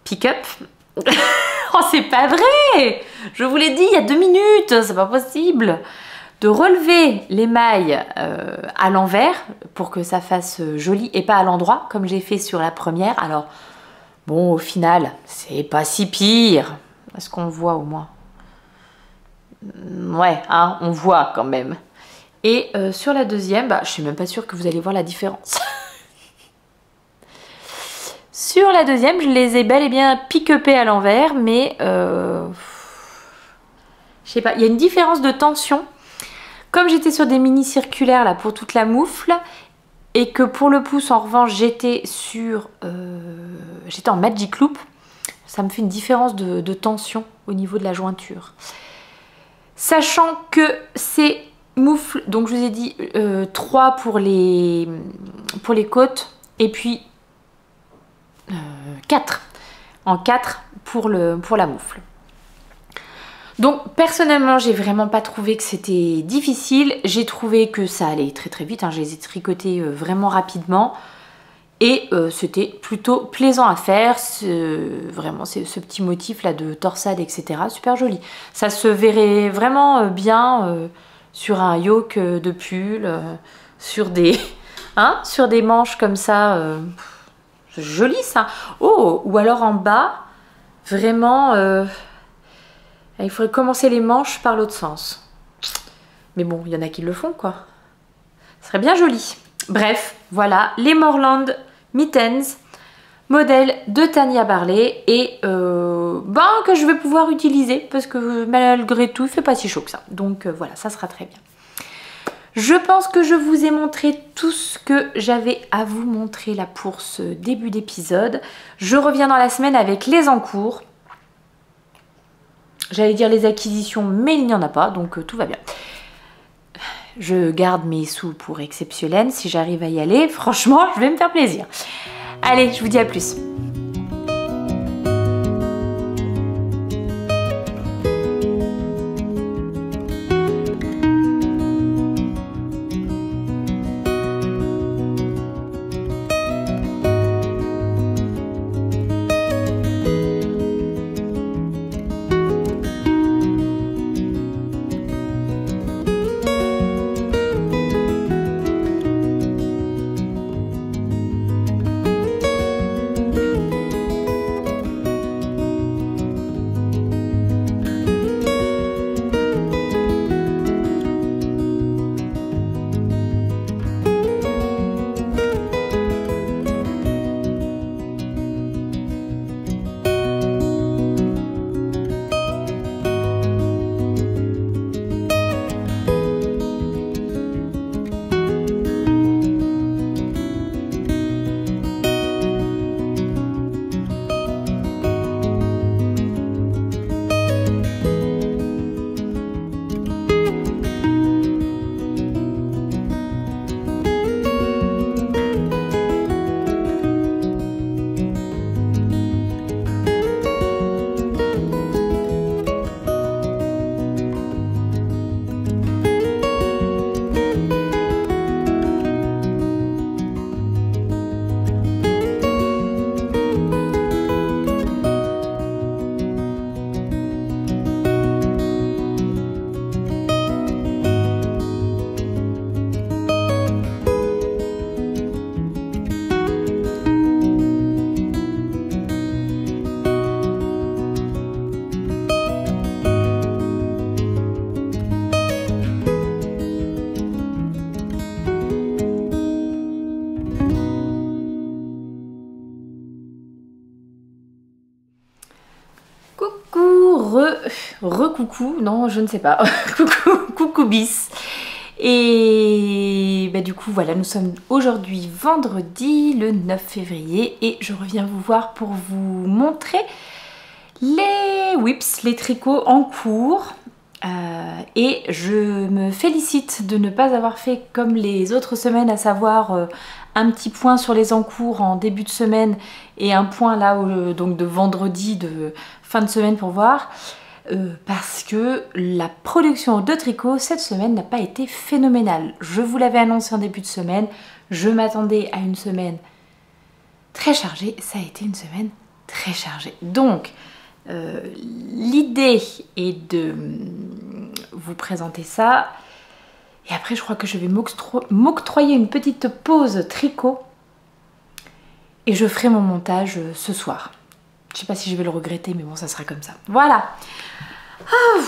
pick-up. Oh, c'est pas vrai! Je vous l'ai dit il y a 2 minutes, c'est pas possible! De relever les mailles à l'envers pour que ça fasse joli et pas à l'endroit comme j'ai fait sur la première. Alors, bon, au final, c'est pas si pire. Est-ce qu'on voit au moins? Ouais, hein, on voit quand même. Et sur la deuxième, je suis même pas sûre que vous allez voir la différence. Sur la deuxième, je les ai bel et bien pick-upées à l'envers, mais je sais pas, il y a une différence de tension. Comme j'étais sur des mini circulaires là pour toute la moufle, et que pour le pouce en revanche j'étais en Magic Loop, ça me fait une différence de tension au niveau de la jointure. Sachant que ces moufles, donc je vous ai dit 3 pour les côtes et puis 4 en 4 pour la moufle. Donc personnellement j'ai vraiment pas trouvé que c'était difficile, j'ai trouvé que ça allait très très vite, hein. Je les ai tricotés vraiment rapidement Et c'était plutôt plaisant à faire, vraiment c'est ce petit motif là de torsade, etc. Super joli. Ça se verrait vraiment bien sur un yoke de pull, sur des, hein, sur des manches comme ça. C'est joli ça. Oh, ou alors en bas, vraiment, il faudrait commencer les manches par l'autre sens. Mais bon, il y en a qui le font quoi. Ce serait bien joli. Bref, voilà, les Moreland Mittens, modèle de Tania Barley et que je vais pouvoir utiliser parce que malgré tout, il fait pas si chaud que ça. Donc voilà, ça sera très bien. Je pense que je vous ai montré tout ce que j'avais à vous montrer là pour ce début d'épisode. Je reviens dans la semaine avec les encours. J'allais dire les acquisitions, mais il n'y en a pas, donc tout va bien. Je garde mes sous pour exceptionnel. Si j'arrive à y aller, franchement, je vais me faire plaisir. Allez, je vous dis à plus. Coucou, non je ne sais pas, coucou bis. Et du coup voilà, nous sommes aujourd'hui vendredi le 9 février et je reviens vous voir pour vous montrer les whips, les tricots en cours. Et je me félicite de ne pas avoir fait comme les autres semaines, à savoir un petit point sur les encours en début de semaine et un point là donc de vendredi de fin de semaine pour voir. Parce que la production de tricot cette semaine n'a pas été phénoménale. Je vous l'avais annoncé en début de semaine, je m'attendais à une semaine très chargée, ça a été une semaine très chargée. Donc l'idée est de vous présenter ça et après je crois que je vais m'octroyer une petite pause tricot et je ferai mon montage ce soir. Je sais pas si je vais le regretter, mais bon, ça sera comme ça. Voilà. Oh,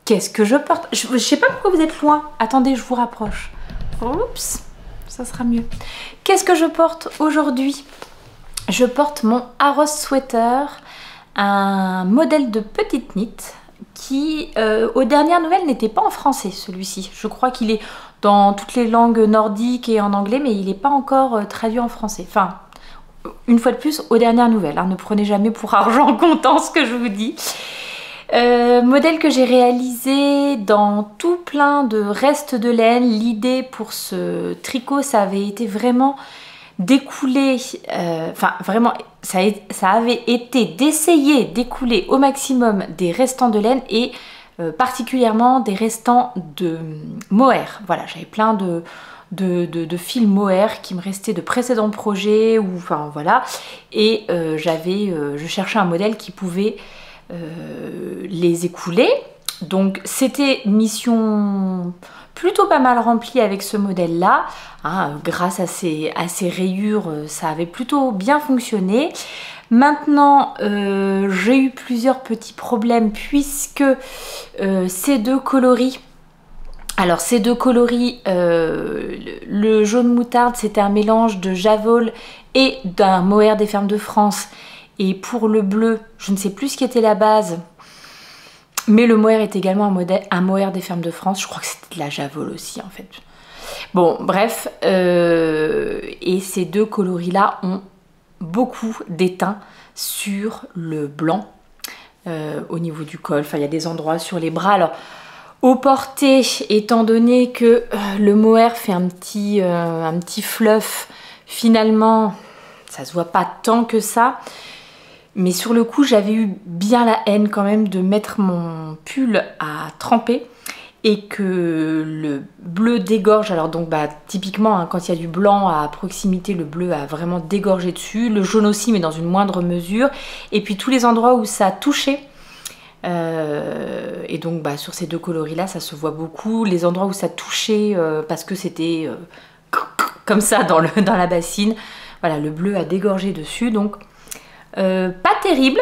qu'est-ce que je porte? Je sais pas pourquoi vous êtes loin. Attendez, je vous rapproche. Oups, ça sera mieux. Qu'est-ce que je porte aujourd'hui? Je porte mon Aros Sweater, un modèle de petite knit qui, aux dernières nouvelles, n'était pas en français, celui-ci. Je crois qu'il est dans toutes les langues nordiques et en anglais, mais il n'est pas encore traduit en français. Enfin, une fois de plus, aux dernières nouvelles. Hein. Ne prenez jamais pour argent comptant ce que je vous dis. Modèle que j'ai réalisé dans tout plein de restes de laine. L'idée pour ce tricot, ça avait été vraiment d'écouler, enfin vraiment, ça avait été d'essayer d'écouler au maximum des restants de laine et particulièrement des restants de mohair. Voilà, j'avais plein de fil mohair qui me restait de précédents projets, ou enfin voilà, et je cherchais un modèle qui pouvait les écouler. Donc c'était mission plutôt pas mal remplie avec ce modèle là, hein, grâce à ces rayures, ça avait plutôt bien fonctionné. Maintenant j'ai eu plusieurs petits problèmes puisque ces deux coloris, alors ces deux coloris, le jaune moutarde c'était un mélange de Javol et d'un mohair des fermes de France, et pour le bleu je ne sais plus ce qui était la base, mais le mohair est également un mohair des fermes de France, je crois que c'était de la Javol aussi en fait. Bon bref, et ces deux coloris là ont beaucoup d'étain sur le blanc au niveau du col, enfin il y a des endroits sur les bras. Alors au porté, étant donné que le mohair fait un petit fluff, finalement ça se voit pas tant que ça. Mais sur le coup, j'avais eu bien la haine quand même de mettre mon pull à tremper et que le bleu dégorge. Alors donc typiquement hein, quand il y a du blanc à proximité, le bleu a vraiment dégorgé dessus. Le jaune aussi, mais dans une moindre mesure. Et puis tous les endroits où ça a touché. Et donc sur ces deux coloris là, ça se voit beaucoup. Les endroits où ça touchait parce que c'était comme ça dans la bassine. Voilà, le bleu a dégorgé dessus. Donc pas terrible,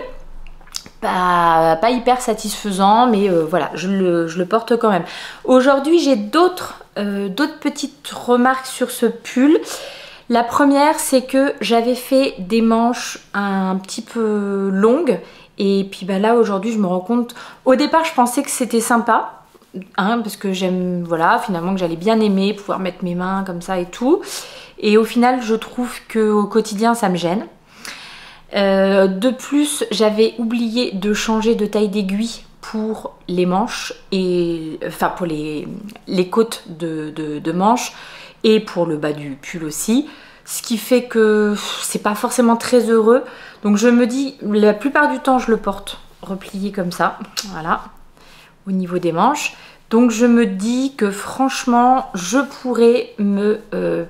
pas hyper satisfaisant, mais voilà, je le porte quand même. Aujourd'hui, j'ai d'autres petites remarques sur ce pull. La première, c'est que j'avais fait des manches un petit peu longues, et puis là aujourd'hui, je me rends compte. Au départ, je pensais que c'était sympa, hein, parce que j'aime, voilà, finalement que j'allais bien aimer pouvoir mettre mes mains comme ça et tout. Et au final, je trouve qu'au quotidien, ça me gêne. De plus, j'avais oublié de changer de taille d'aiguille pour les manches, et enfin pour les côtes de manches, et pour le bas du pull aussi, ce qui fait que c'est pas forcément très heureux. Donc je me dis, la plupart du temps je le porte replié comme ça, voilà, au niveau des manches. Donc je me dis que franchement je pourrais me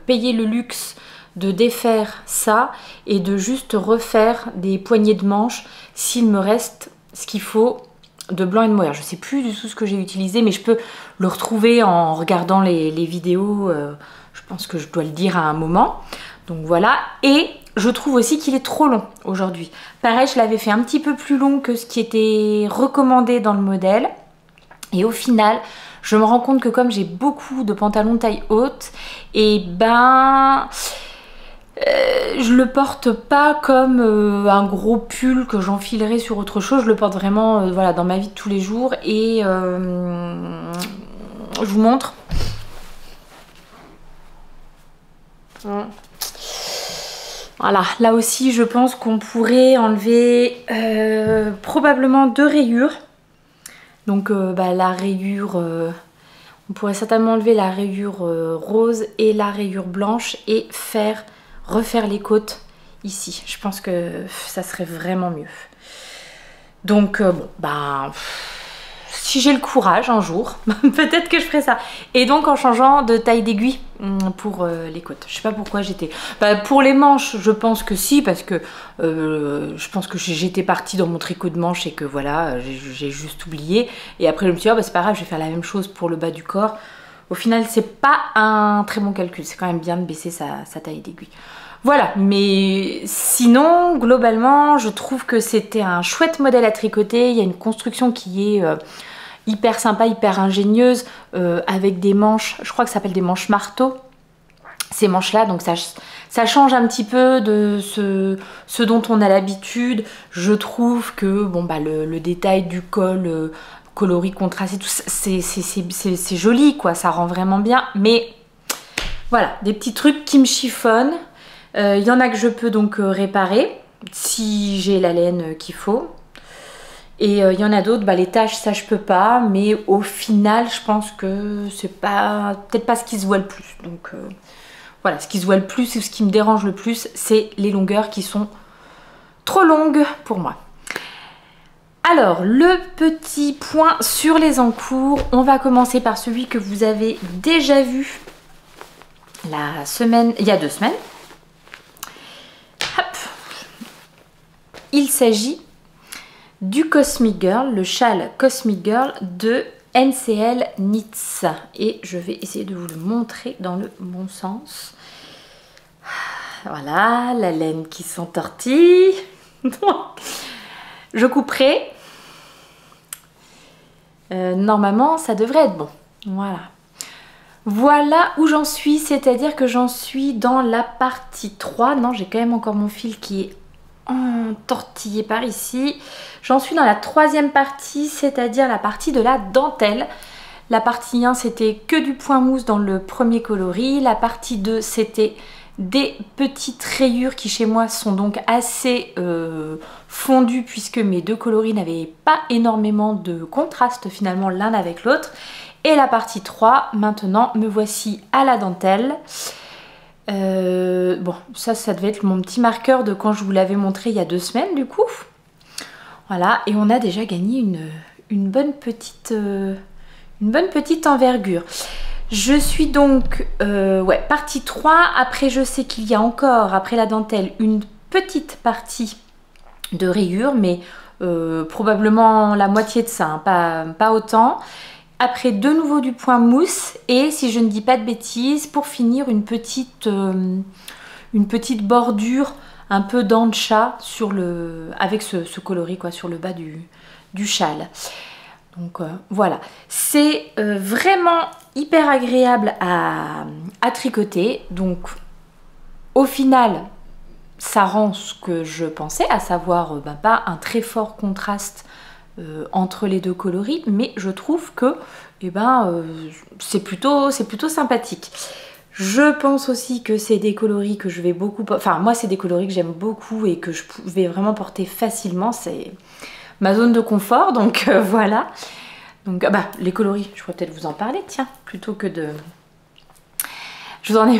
payer le luxe de défaire ça et de juste refaire des poignées de manches s'il me reste ce qu'il faut de blanc et de mohair. Je sais plus du tout ce que j'ai utilisé, mais je peux le retrouver en regardant les vidéos. Je pense que je dois le dire à un moment. Donc voilà. Et je trouve aussi qu'il est trop long aujourd'hui. Pareil, je l'avais fait un petit peu plus long que ce qui était recommandé dans le modèle. Et au final, je me rends compte que comme j'ai beaucoup de pantalons taille haute, et je le porte pas comme un gros pull que j'enfilerai sur autre chose. Je le porte vraiment voilà, dans ma vie de tous les jours. Et je vous montre. Voilà, là aussi je pense qu'on pourrait enlever probablement 2 rayures. Donc la rayure, on pourrait certainement enlever la rayure rose et la rayure blanche et refaire les côtes ici. Je pense que ça serait vraiment mieux. Donc si j'ai le courage un jour, peut-être que je ferai ça. Et donc en changeant de taille d'aiguille pour les côtes. Je sais pas pourquoi j'étais... pour les manches, je pense que si, parce que je pense que j'étais partie dans mon tricot de manche et que voilà, j'ai juste oublié. Et après je me suis dit, c'est pas grave, je vais faire la même chose pour le bas du corps. Au final, c'est pas un très bon calcul. C'est quand même bien de baisser sa taille d'aiguille. Voilà, mais sinon, globalement, je trouve que c'était un chouette modèle à tricoter. Il y a une construction qui est hyper sympa, hyper ingénieuse, avec des manches, je crois que ça s'appelle des manches marteau, ces manches-là. Donc ça change un petit peu de ce dont on a l'habitude. Je trouve que le détail du col, coloris contrasté, tout c'est joli, quoi. Ça rend vraiment bien. Mais voilà, des petits trucs qui me chiffonnent. Il y en a que je peux donc réparer si j'ai la laine qu'il faut. Et il y en a d'autres, les taches, ça je peux pas. Mais au final, je pense que c'est peut-être pas ce qui se voit le plus. Donc voilà, ce qui se voit le plus et ce qui me dérange le plus, c'est les longueurs qui sont trop longues pour moi. Alors, le petit point sur les encours, on va commencer par celui que vous avez déjà vu il y a 2 semaines. Hop. Il s'agit du Cosmic Girl, le châle Cosmic Girl de NCL Knits. Et je vais essayer de vous le montrer dans le bon sens. Voilà, la laine qui s'entortille. Je couperai. Normalement, ça devrait être bon. Voilà. Voilà où j'en suis, c'est-à-dire que j'en suis dans la partie 3. Non, j'ai quand même encore mon fil qui est entortillé par ici. J'en suis dans la 3e partie, c'est-à-dire la partie de la dentelle. La partie 1, c'était que du point mousse dans le premier coloris. La partie 2, c'était des petites rayures qui chez moi sont donc assez fondues puisque mes 2 coloris n'avaient pas énormément de contraste finalement l'un avec l'autre. Et la partie 3, maintenant me voici à la dentelle. Bon, ça devait être mon petit marqueur de quand je vous l'avais montré il y a 2 semaines du coup. Voilà, et on a déjà gagné une bonne petite envergure. Je suis donc, partie 3. Après, je sais qu'il y a encore, après la dentelle, une petite partie de rayures, mais probablement la moitié de ça, hein, pas autant. Après, de nouveau du point mousse et, si je ne dis pas de bêtises, pour finir, une petite bordure un peu dent de chat avec ce coloris quoi, sur le bas du châle. Donc voilà, c'est vraiment hyper agréable à tricoter. Donc au final, ça rend ce que je pensais, à savoir pas un très fort contraste entre les 2 coloris, mais je trouve que c'est plutôt sympathique. Je pense aussi que c'est des coloris que je vais beaucoup... Enfin, moi, c'est des coloris que j'aime beaucoup et que je vais vraiment porter facilement. C'est ma zone de confort, donc voilà. Donc, les coloris, je pourrais peut-être vous en parler, tiens, plutôt que de... Je vous en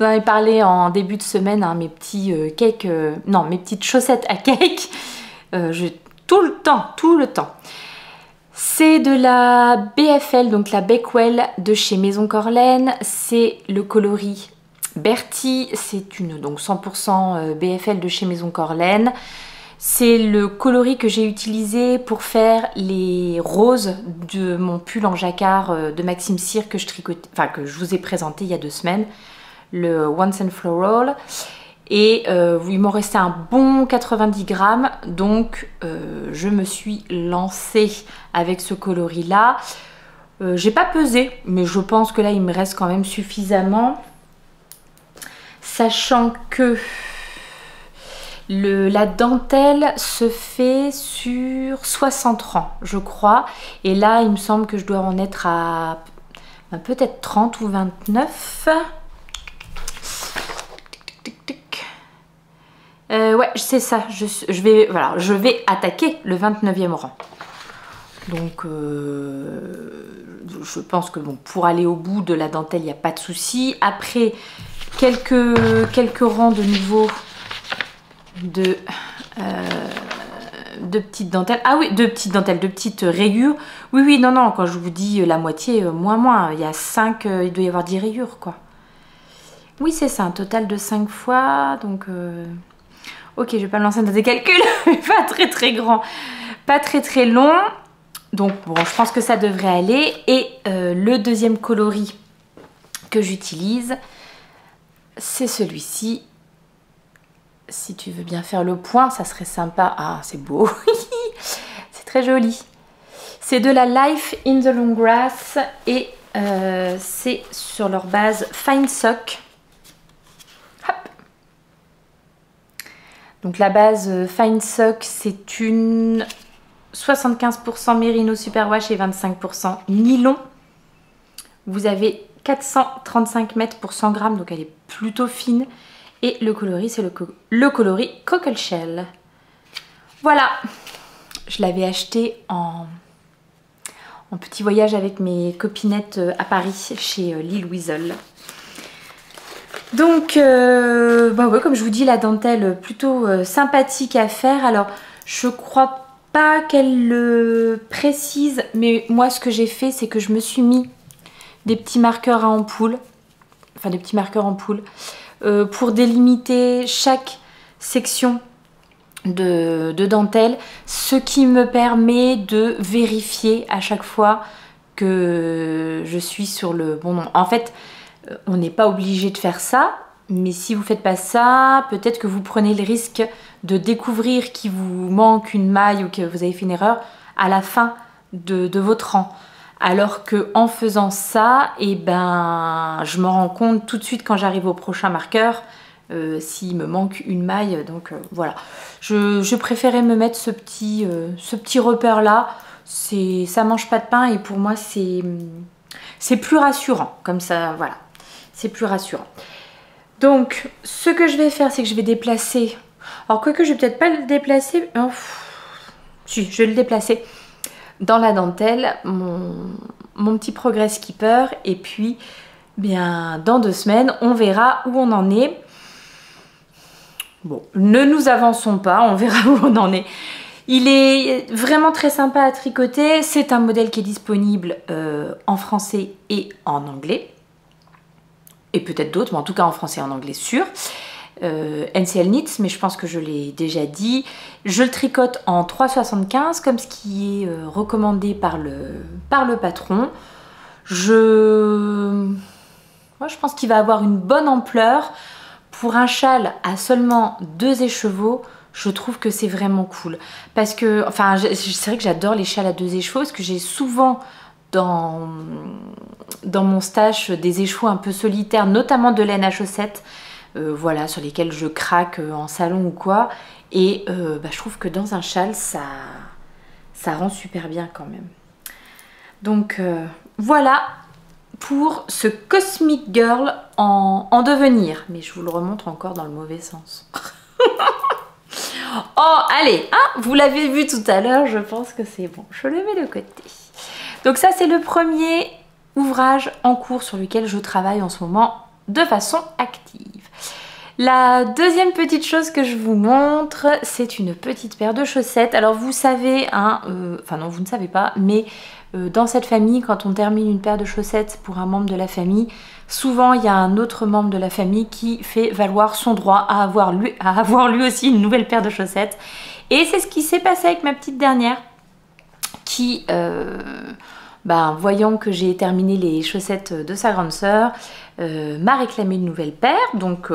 ai parlé en début de semaine, hein, mes petits cakes... non, mes petites chaussettes à cake. Tout le temps. C'est de la BFL, donc la Bakewell de chez Maison Corlaine. C'est le coloris Bertie. C'est une donc 100% BFL de chez Maison Corlaine. C'est le coloris que j'ai utilisé pour faire les roses de mon pull en jacquard de Maxime Cyr que que je vous ai présenté il y a 2 semaines. Le Once and Floral. Et il m'en restait un bon 90 grammes, donc je me suis lancée avec ce coloris là. J'ai pas pesé, mais je pense que là il me reste quand même suffisamment. Sachant que la dentelle se fait sur 60 rangs, je crois. Et là, il me semble que je dois en être à peut-être 30 ou 29. Ouais, c'est ça. Je vais attaquer le 29e rang. Donc, je pense que bon, pour aller au bout de la dentelle, il n'y a pas de souci. Après, quelques rangs de niveau de petites dentelles. Ah oui, de petites rayures. Oui, non, quand je vous dis la moitié, moins. Il y a 5, il doit y avoir 10 rayures, quoi. Oui, c'est ça, un total de 5 fois, donc... Ok, je vais pas me lancer dans des calculs, pas très grand, pas très long. Donc bon, je pense que ça devrait aller. Et le deuxième coloris que j'utilise, c'est celui-ci. Si tu veux bien faire le point, ça serait sympa. Ah, c'est beau, c'est très joli. C'est de la Life in the Long Grass et c'est sur leur base Fine Sock. Donc la base Fine Sock, c'est une 75% Merino Superwash et 25% nylon. Vous avez 435 mètres pour 100 grammes, donc elle est plutôt fine. Et le coloris, c'est le coloris Cockle Shell. Voilà, je l'avais acheté en petit voyage avec mes copinettes à Paris, chez Lille Weasel. Donc, ouais, comme je vous dis, la dentelle plutôt sympathique à faire. Alors, je crois pas qu'elle le précise, mais moi, ce que j'ai fait, c'est que je me suis mis des petits marqueurs à ampoule. enfin des petits marqueurs ampoule, pour délimiter chaque section de dentelle, ce qui me permet de vérifier à chaque fois que je suis sur le bon nombre. En fait, on n'est pas obligé de faire ça, mais si vous ne faites pas ça, peut-être que vous prenez le risque de découvrir qu'il vous manque une maille ou que vous avez fait une erreur à la fin de votre rang. Alors que en faisant ça, eh ben, je me rends compte tout de suite quand j'arrive au prochain marqueur s'il me manque une maille. Donc voilà, je préférais me mettre ce petit repère là. Ça mange pas de pain et pour moi c'est plus rassurant. Comme ça, voilà, c'est plus rassurant. Donc ce que je vais faire, c'est que je vais déplacer. Alors quoique je vais peut-être pas le déplacer. Oh, si, je vais le déplacer dans la dentelle, mon petit Progress Keeper, et puis bien dans 2 semaines on verra où on en est. Bon, ne nous avançons pas, on verra où on en est. Il est vraiment très sympa à tricoter, c'est un modèle qui est disponible en français et en anglais, et peut-être d'autres, mais en tout cas en français et en anglais sûr. NCL Knits, mais je pense que je l'ai déjà dit. Je le tricote en 3,75 comme ce qui est recommandé par le patron. Moi, je pense qu'il va avoir une bonne ampleur. Pour un châle à seulement 2 écheveaux, je trouve que c'est vraiment cool. Parce que, enfin, c'est vrai que j'adore les châles à 2 écheveaux, parce que j'ai souvent dans mon stash des écheveaux un peu solitaires, notamment de laine à chaussettes, voilà, sur lesquels je craque en salon ou quoi, et je trouve que dans un châle ça rend super bien quand même. Donc voilà pour ce Cosmic Girl en devenir, mais je vous le remontre encore dans le mauvais sens. Oh allez, hein, vous l'avez vu tout à l'heure, je pense que c'est bon, je le mets de côté. Donc ça c'est le premier ouvrage en cours sur lequel je travaille en ce moment de façon active. La deuxième petite chose que je vous montre, c'est une petite paire de chaussettes. Alors vous savez, hein, enfin non vous ne savez pas, mais dans cette famille, quand on termine une paire de chaussettes pour un membre de la famille, souvent il y a un autre membre de la famille qui fait valoir son droit à avoir lui aussi une nouvelle paire de chaussettes. Et c'est ce qui s'est passé avec ma petite dernière qui... voyant que j'ai terminé les chaussettes de sa grande sœur, m'a réclamé une nouvelle paire, donc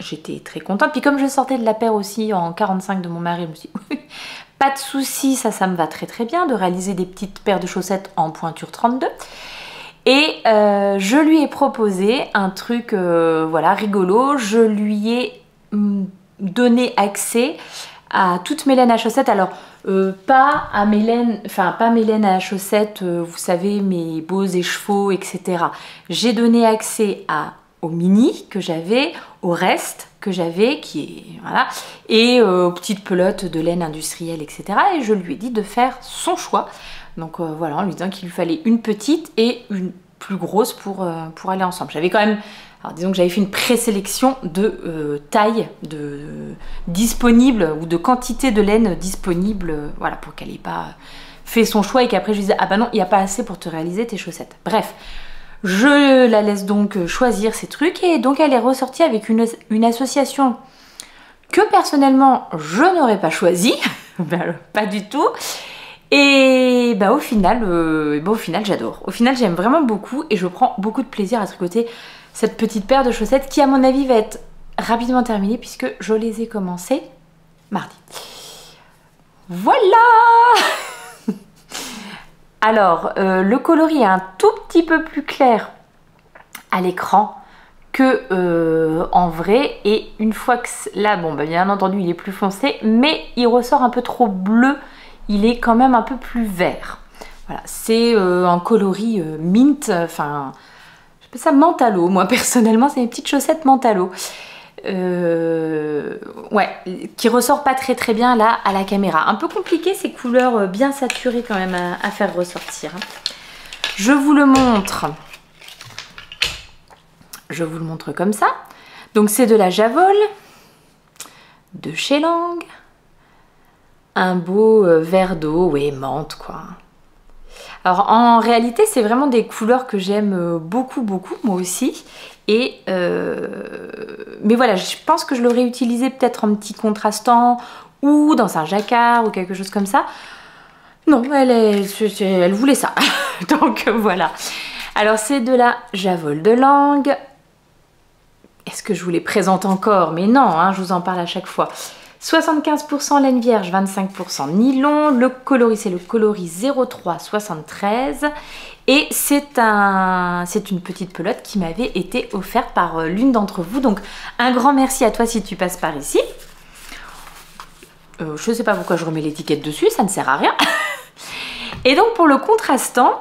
j'étais très contente. Puis comme je sortais de la paire aussi en 45 de mon mari, je me suis dit, pas de souci, ça me va très très bien de réaliser des petites paires de chaussettes en pointure 32. Et je lui ai proposé un truc voilà, rigolo, je lui ai donné accès à toutes mes laines à chaussettes. Alors pas à mes laines, enfin pas mes laines à chaussettes, vous savez, mes beaux écheveaux, etc. J'ai donné accès aux mini que j'avais, au reste que j'avais, qui est voilà, et aux petites pelotes de laine industrielle, etc. Et je lui ai dit de faire son choix. Donc voilà, en lui disant qu'il lui fallait une petite et une plus grosse pour aller ensemble. J'avais quand même, alors disons que j'avais fait une présélection de taille disponible ou de quantité de laine disponible, voilà, pour qu'elle n'ait pas fait son choix et qu'après je lui disais ah bah non, il n'y a pas assez pour te réaliser tes chaussettes. Bref, je la laisse donc choisir ces trucs et donc elle est ressortie avec une association que personnellement je n'aurais pas choisie, ben, pas du tout. Et bah au final j'adore. Au final j'aime vraiment beaucoup et je prends beaucoup de plaisir à tricoter cette petite paire de chaussettes qui à mon avis va être rapidement terminée puisque je les ai commencées mardi. Voilà. Alors le coloris est un tout petit peu plus clair à l'écran que en vrai, et une fois que là, bon bah bien entendu il est plus foncé, mais il ressort un peu trop bleu. Il est quand même un peu plus vert. Voilà, c'est un coloris mint, enfin, j'appelle ça mentalo. Moi personnellement, c'est mes petites chaussettes mentalo. Ouais, qui ressort pas très très bien là à la caméra. Un peu compliqué ces couleurs bien saturées quand même à faire ressortir. Je vous le montre. Je vous le montre comme ça. Donc c'est de la Javol, de chez Lang. Un beau verre d'eau, ouais, menthe quoi. Alors en réalité c'est vraiment des couleurs que j'aime beaucoup moi aussi. Et mais voilà, je pense que je l'aurais utilisé peut-être en petit contrastant ou dans un jacquard ou quelque chose comme ça. Non, elle voulait ça. Donc voilà. Alors c'est de la Javol de Lange. Est-ce que je vous les présente encore? Mais non, hein, je vous en parle à chaque fois. 75% laine vierge, 25% nylon. Le coloris, c'est le coloris 0373. Et c'est une petite pelote qui m'avait été offerte par l'une d'entre vous. Donc un grand merci à toi si tu passes par ici. Je ne sais pas pourquoi je remets l'étiquette dessus, ça ne sert à rien. Et donc pour le contrastant,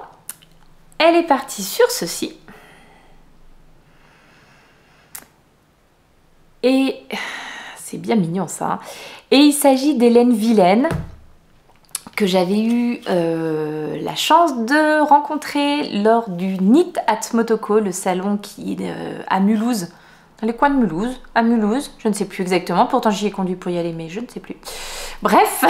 elle est partie sur ceci. Et c'est bien mignon ça. Hein. Et il s'agit des laines vilaines que j'avais eu la chance de rencontrer lors du Knit at Motoko, le salon qui est à Mulhouse. Dans les coins de Mulhouse, à Mulhouse, je ne sais plus exactement, pourtant j'y ai conduit pour y aller, mais je ne sais plus. Bref,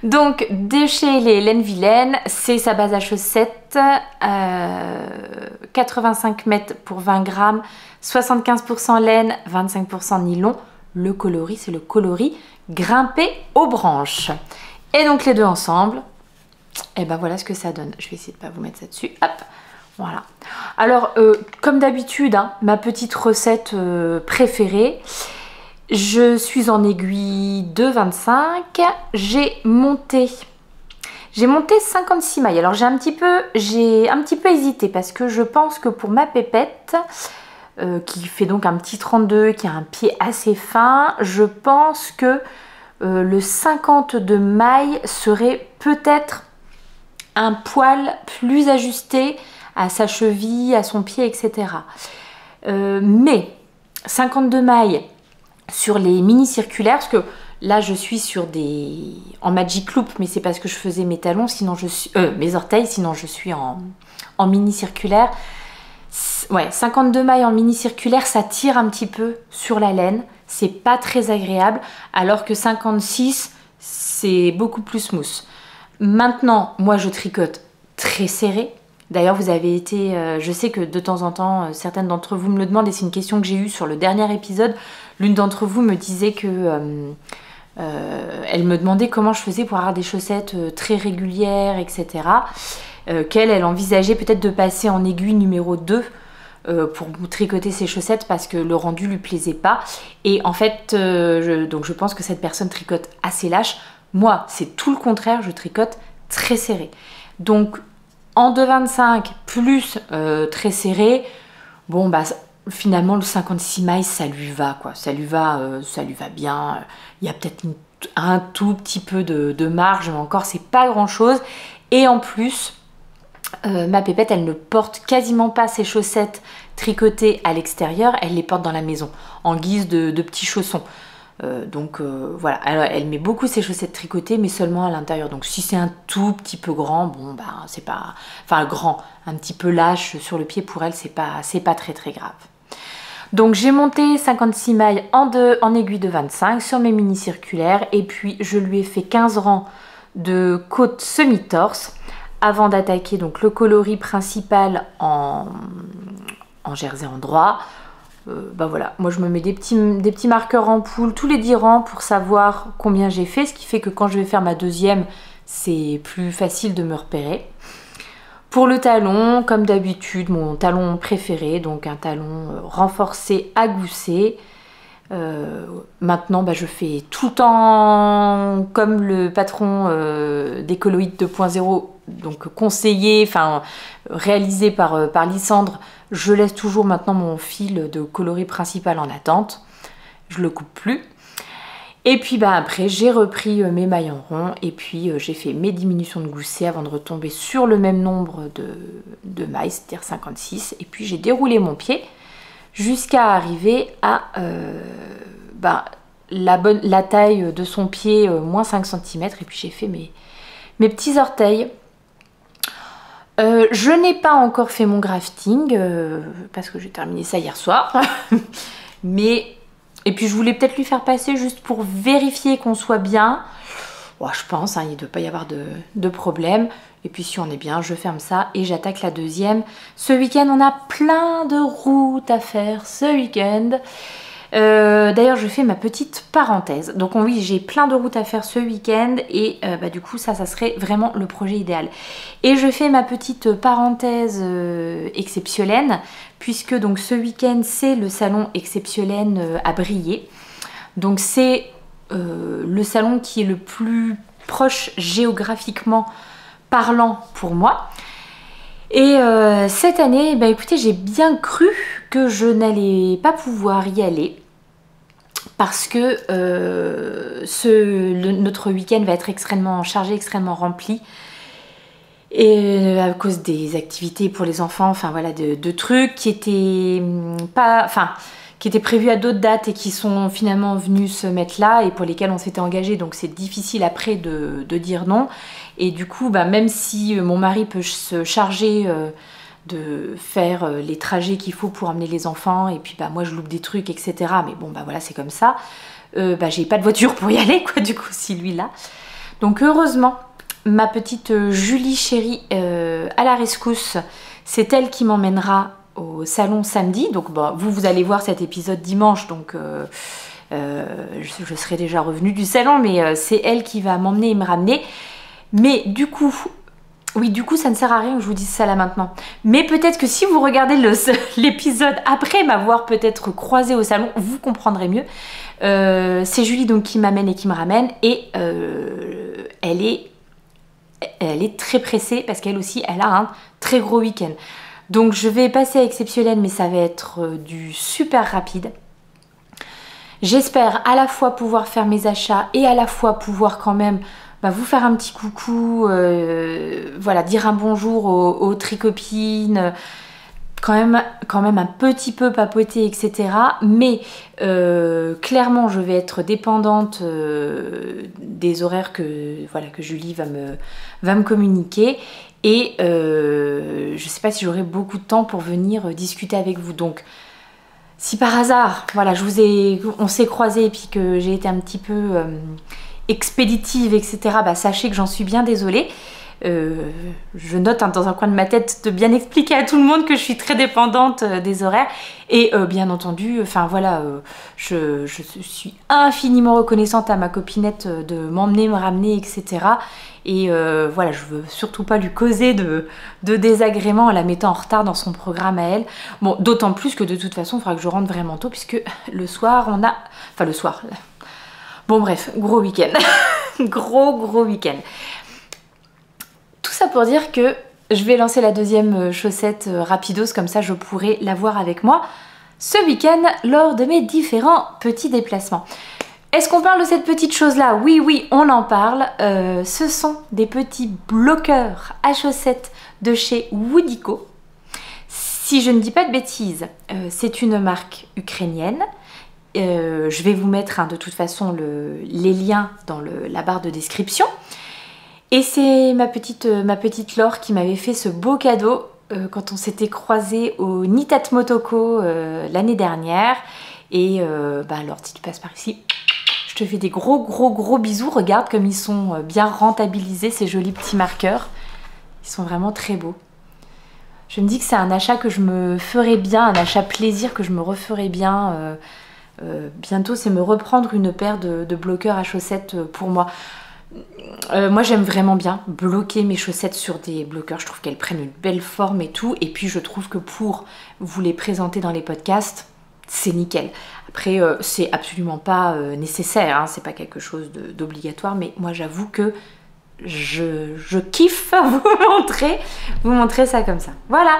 donc de chez les laines vilaines, c'est sa base à chaussettes, 85 mètres pour 20 grammes, 75% laine, 25% nylon. Le coloris, c'est le coloris grimpé aux branches. Et donc les deux ensemble, et ben voilà ce que ça donne. Je vais essayer de ne pas vous mettre ça dessus, hop. Voilà. Alors, comme d'habitude, hein, ma petite recette préférée, je suis en aiguille de 25. J'ai monté 56 mailles. Alors, j'ai un petit peu hésité parce que je pense que pour ma pépette, qui fait donc un petit 32, qui a un pied assez fin, je pense que le 52 mailles serait peut-être un poil plus ajusté à sa cheville, à son pied, etc. Mais 52 mailles sur les mini circulaires, parce que là je suis sur des en magic loop, mais c'est parce que je faisais mes talons, sinon je suis mes orteils, sinon je suis en mini circulaire. Ouais, 52 mailles en mini circulaire, ça tire un petit peu sur la laine, c'est pas très agréable, alors que 56 c'est beaucoup plus smooth. Maintenant, moi je tricote très serré. D'ailleurs, vous avez été, je sais que de temps en temps, certaines d'entre vous me le demandent et c'est une question que j'ai eue sur le dernier épisode. L'une d'entre vous me disait que elle me demandait comment je faisais pour avoir des chaussettes très régulières, etc. Elle envisageait peut-être de passer en aiguille numéro 2 pour tricoter ses chaussettes parce que le rendu lui plaisait pas. Et en fait, donc je pense que cette personne tricote assez lâche. Moi, c'est tout le contraire, je tricote très serré. Donc, en 2,25 plus très serré, bon bah finalement le 56 mailles ça lui va quoi, ça lui va bien. Il y a peut-être un tout petit peu de marge, mais encore c'est pas grand chose. Et en plus, ma pépette elle ne porte quasiment pas ses chaussettes tricotées à l'extérieur, elle les porte dans la maison en guise de petits chaussons. Donc voilà, alors, elle met beaucoup ses chaussettes tricotées mais seulement à l'intérieur, donc si c'est un tout petit peu grand, bon bah c'est pas, enfin grand, un petit peu lâche sur le pied pour elle, c'est pas très grave. Donc j'ai monté 56 mailles en aiguille de 25 sur mes mini circulaires et puis je lui ai fait 15 rangs de côte semi-torse avant d'attaquer donc le coloris principal en jersey en droit. Bah voilà, moi je me mets des petits marqueurs en poule tous les 10 rangs pour savoir combien j'ai fait, ce qui fait que quand je vais faire ma deuxième, c'est plus facile de me repérer. Pour le talon, comme d'habitude, mon talon préféré, donc un talon renforcé à gousset. Maintenant, bah, je fais tout le temps comme le patron d'Ecoloïd 2.0, donc conseillé, enfin réalisé par Lysandre. Je laisse toujours maintenant mon fil de coloris principal en attente. Je le coupe plus. Et puis bah, après, j'ai repris mes mailles en rond et puis j'ai fait mes diminutions de gousset avant de retomber sur le même nombre de mailles, c'est-à-dire 56. Et puis j'ai déroulé mon pied jusqu'à arriver à la taille de son pied, moins 5 cm. Et puis j'ai fait mes petits orteils. Je n'ai pas encore fait mon grafting parce que j'ai terminé ça hier soir. Et puis je voulais peut-être lui faire passer juste pour vérifier qu'on soit bien. Oh, je pense, hein, il ne doit pas y avoir de problème. Et puis si on est bien, je ferme ça et j'attaque la deuxième. Ce week-end, on a plein de routes à faire ce week-end. D'ailleurs, je fais ma petite parenthèse. Donc oui, j'ai plein de routes à faire ce week-end et du coup, ça serait vraiment le projet idéal. Et je fais ma petite parenthèse exceptionnelle, puisque donc ce week-end, c'est le salon exceptionnel à Briey. Donc c'est le salon qui est le plus proche géographiquement parlant pour moi. Et cette année, écoutez, j'ai bien cru que je n'allais pas pouvoir y aller parce que notre week-end va être extrêmement chargé, extrêmement rempli. Et à cause des activités pour les enfants, enfin voilà, de trucs qui étaient qui étaient prévus à d'autres dates et qui sont finalement venus se mettre là et pour lesquels on s'était engagé, donc c'est difficile après de dire non. Et du coup, même si mon mari peut se charger de faire les trajets qu'il faut pour amener les enfants, et puis moi je loupe des trucs, etc. Mais bon, voilà, c'est comme ça. J'ai pas de voiture pour y aller, quoi, du coup, si lui là. Donc heureusement, ma petite Julie chérie à la rescousse, c'est elle qui m'emmènera au salon samedi. Donc vous allez voir cet épisode dimanche, donc je serai déjà revenue du salon, mais c'est elle qui va m'emmener et me ramener. Mais du coup, oui, du coup ça ne sert à rien que je vous dise ça là maintenant. Mais peut-être que si vous regardez l'épisode après m'avoir peut-être croisée au salon, vous comprendrez mieux. C'est Julie donc qui m'amène et qui me ramène, et elle est très pressée parce qu'elle aussi, elle a un très gros week-end. Donc je vais passer à exceptionnel, mais ça va être du super rapide. J'espère à la fois pouvoir faire mes achats et à la fois pouvoir quand même vous faire un petit coucou, voilà, dire un bonjour aux tricopines, quand même un petit peu papoter, etc. Mais clairement, je vais être dépendante des horaires que Julie va me communiquer. Et je ne sais pas si j'aurai beaucoup de temps pour venir discuter avec vous. Donc, si par hasard, voilà, on s'est croisés et puis que j'ai été un petit peu expéditive, etc., sachez que j'en suis bien désolée. Je note dans un coin de ma tête de bien expliquer à tout le monde que je suis très dépendante des horaires. Et bien entendu, je suis infiniment reconnaissante à ma copinette de m'emmener, me ramener, etc. Et voilà, je veux surtout pas lui causer de désagréments en la mettant en retard dans son programme à elle. Bon, d'autant plus que de toute façon, il faudra que je rentre vraiment tôt, puisque le soir, on a... Enfin, le soir... Bon bref, gros week-end. gros week-end. Tout ça pour dire que je vais lancer la deuxième chaussette rapidos, comme ça je pourrai l'avoir avec moi ce week-end lors de mes différents petits déplacements. Est-ce qu'on parle de cette petite chose-là? Oui, on en parle. Ce sont des petits bloqueurs à chaussettes de chez Woodico. Si je ne dis pas de bêtises, c'est une marque ukrainienne. Je vais vous mettre de toute façon les liens dans la barre de description. Et c'est ma petite Laure qui m'avait fait ce beau cadeau quand on s'était croisés au Nitat Motoko l'année dernière. Et Laure, si tu passes par ici, je te fais des gros bisous. Regarde comme ils sont bien rentabilisés, ces jolis petits marqueurs. Ils sont vraiment très beaux. Je me dis que c'est un achat que je me ferais bien, un achat plaisir que je me referais bien. Bientôt, c'est me reprendre une paire de bloqueurs à chaussettes pour moi. Moi, j'aime vraiment bien bloquer mes chaussettes sur des bloqueurs. Je trouve qu'elles prennent une belle forme et tout. Et puis, je trouve que pour vous les présenter dans les podcasts, c'est nickel. Après, c'est absolument pas nécessaire, hein, c'est pas quelque chose d'obligatoire. Mais moi, j'avoue que je kiffe vous montrer ça comme ça. Voilà.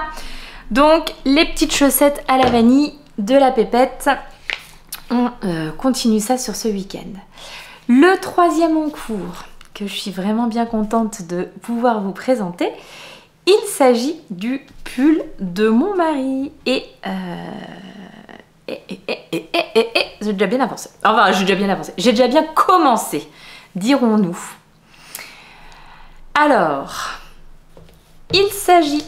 Donc, les petites chaussettes à la vanille de la pépette. On continue ça sur ce week-end. Le troisième en cours, que je suis vraiment bien contente de pouvoir vous présenter, il s'agit du pull de mon mari. Et j'ai déjà bien avancé. Enfin, j'ai déjà bien commencé, dirons-nous. Alors, il s'agit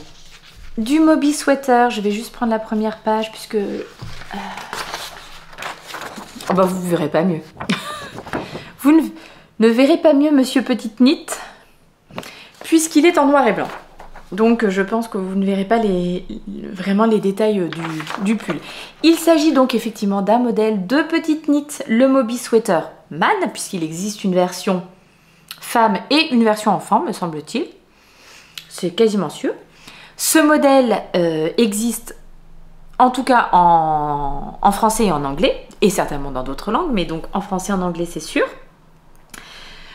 du Moby Sweater. Je vais juste prendre la première page puisque... vous ne verrez pas mieux. ne verrez pas mieux Monsieur Petite Knit, puisqu'il est en noir et blanc. Donc je pense que vous ne verrez pas vraiment les détails du pull. Il s'agit donc effectivement d'un modèle de Petite Knit, le Moby Sweater Man, puisqu'il existe une version femme et une version enfant, me semble-t-il. C'est quasiment sûr. Ce modèle existe en tout cas en français et en anglais, et certainement dans d'autres langues, mais donc en français et en anglais c'est sûr.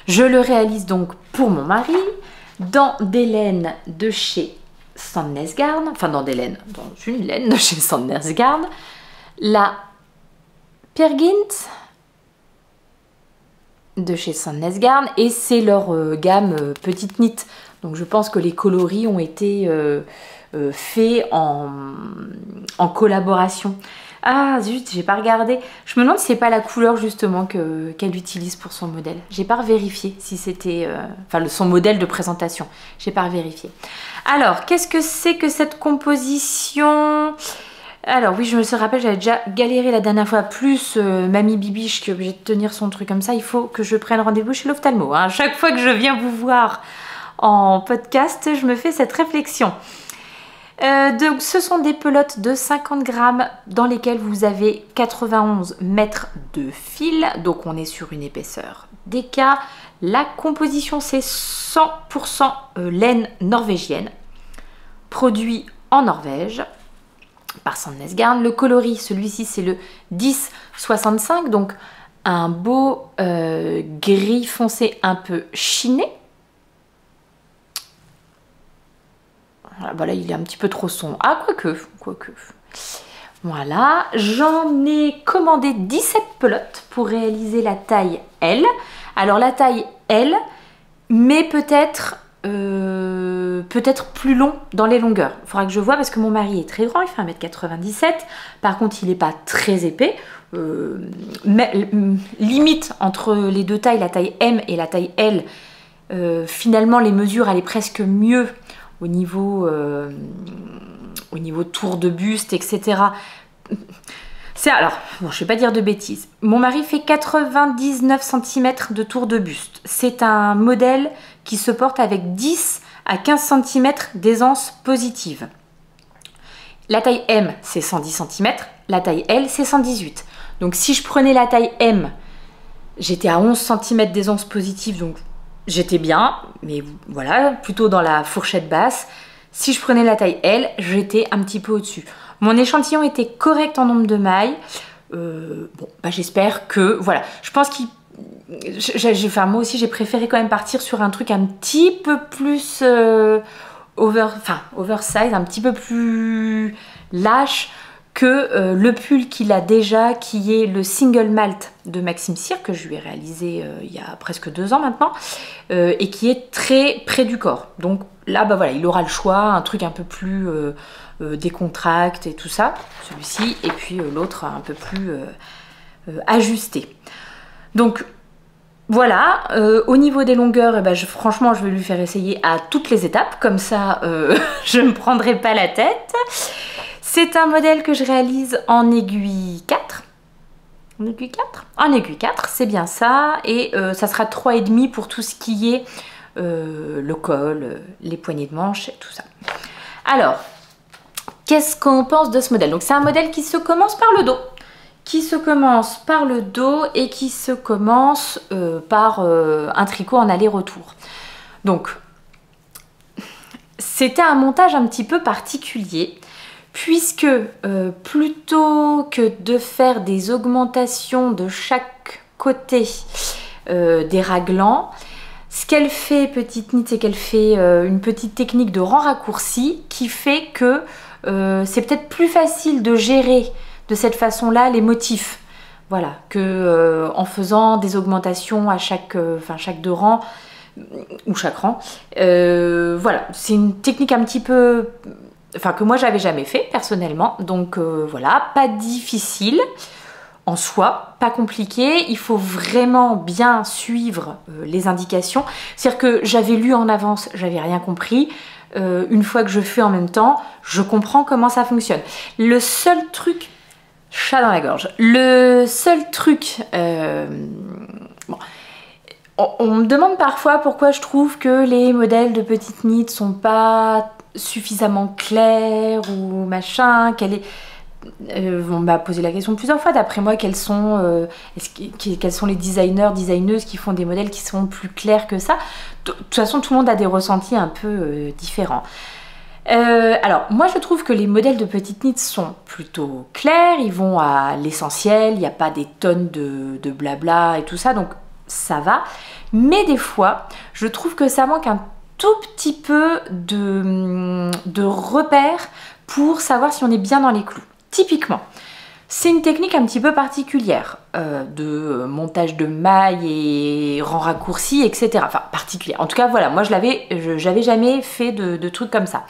Je le réalise donc pour mon mari, dans des laines de chez Sandnesgarn, enfin dans une laine de chez Sandnesgarn, la Peer Gynt de chez Sandnesgarn, et c'est leur gamme Petite Knit. Donc je pense que les coloris ont été faits en collaboration. Ah zut, j'ai pas regardé. Je me demande si c'est pas la couleur justement qu'elle utilise pour son modèle. J'ai pas vérifié si c'était... enfin, son modèle de présentation. J'ai pas vérifié. Alors, qu'est-ce que c'est que cette composition? Alors oui, je me rappelle, j'avais déjà galéré la dernière fois, plus Mamie Bibiche qui est obligée de tenir son truc comme ça. Il faut que je prenne rendez-vous chez l'ophtalmo. Hein. Chaque fois que je viens vous voir en podcast, je me fais cette réflexion. Donc ce sont des pelotes de 50 grammes dans lesquelles vous avez 91 mètres de fil. Donc on est sur une épaisseur DK. La composition c'est 100% laine norvégienne. Produit en Norvège par Sandnesgarn. Le coloris, celui-ci c'est le 1065. Donc un beau gris foncé un peu chiné. Voilà, il est un petit peu trop sombre. Ah, quoique. Voilà, j'en ai commandé 17 pelotes pour réaliser la taille L. Alors la taille L, mais peut-être plus long dans les longueurs. Il faudra que je vois parce que mon mari est très grand, il fait 1m97. Par contre, il n'est pas très épais. Mais, limite entre les deux tailles, la taille M et la taille L, finalement les mesures allaient presque mieux au niveau tour de buste, etc. Alors, bon, je ne vais pas dire de bêtises. Mon mari fait 99 cm de tour de buste. C'est un modèle qui se porte avec 10 à 15 cm d'aisance positive. La taille M, c'est 110 cm. La taille L, c'est 118. Donc, si je prenais la taille M, j'étais à 11 cm d'aisance positive, donc j'étais bien, mais voilà, plutôt dans la fourchette basse. Si je prenais la taille L, j'étais un petit peu au-dessus. Mon échantillon était correct en nombre de mailles. Bon, bah, j'espère que... Voilà, je pense qu'il... Enfin, moi aussi, j'ai préféré quand même partir sur un truc un petit peu plus oversize, un petit peu plus lâche que le pull qu'il a déjà, qui est le single malt de Maxime Cyr, que je lui ai réalisé il y a presque 2 ans maintenant, et qui est très près du corps. Donc là, bah voilà, il aura le choix, un truc un peu plus décontracté et tout ça, celui-ci, et puis l'autre un peu plus ajusté. Donc voilà, au niveau des longueurs, eh ben, franchement, je vais lui faire essayer à toutes les étapes, comme ça, je ne me prendrai pas la tête. C'est un modèle que je réalise en aiguille 4. En aiguille 4 ? En aiguille 4, c'est bien ça. Et ça sera 3,5 pour tout ce qui est le col, les poignées de manche, tout ça. Alors, qu'est-ce qu'on pense de ce modèle? Donc c'est un modèle qui se commence par le dos. Et qui se commence par un tricot en aller-retour. Donc, c'était un montage un petit peu particulier, puisque plutôt que de faire des augmentations de chaque côté des raglans, ce qu'elle fait, Petite Knit, c'est qu'elle fait une petite technique de rang raccourci qui fait que c'est peut-être plus facile de gérer de cette façon-là les motifs. Voilà, que en faisant des augmentations à chaque 2 rangs, ou chaque rang. Voilà, c'est une technique un petit peu... Enfin, que moi, j'avais jamais fait, personnellement. Donc, voilà, pas difficile en soi, pas compliqué. Il faut vraiment bien suivre les indications. C'est-à-dire que j'avais lu en avance, j'avais rien compris. Une fois que je fais en même temps, je comprends comment ça fonctionne. Le seul truc... Chat dans la gorge. Le seul truc... bon, On me demande parfois pourquoi je trouve que les modèles de petites nids sont pas suffisamment clairs ou machin, on m'a posé la question plusieurs fois, d'après moi, quels sont les designeuses qui font des modèles qui sont plus clairs que ça. De toute façon, tout le monde a des ressentis un peu différents. Alors, moi je trouve que les modèles de petites nids sont plutôt clairs, ils vont à l'essentiel, il n'y a pas des tonnes de blabla et tout ça, donc ça va. Mais des fois, je trouve que ça manque un tout petit peu de repères pour savoir si on est bien dans les clous. Typiquement, c'est une technique un petit peu particulière de montage de mailles et rang raccourci, etc. Enfin, particulière. En tout cas, voilà, moi j'avais jamais fait de trucs comme ça.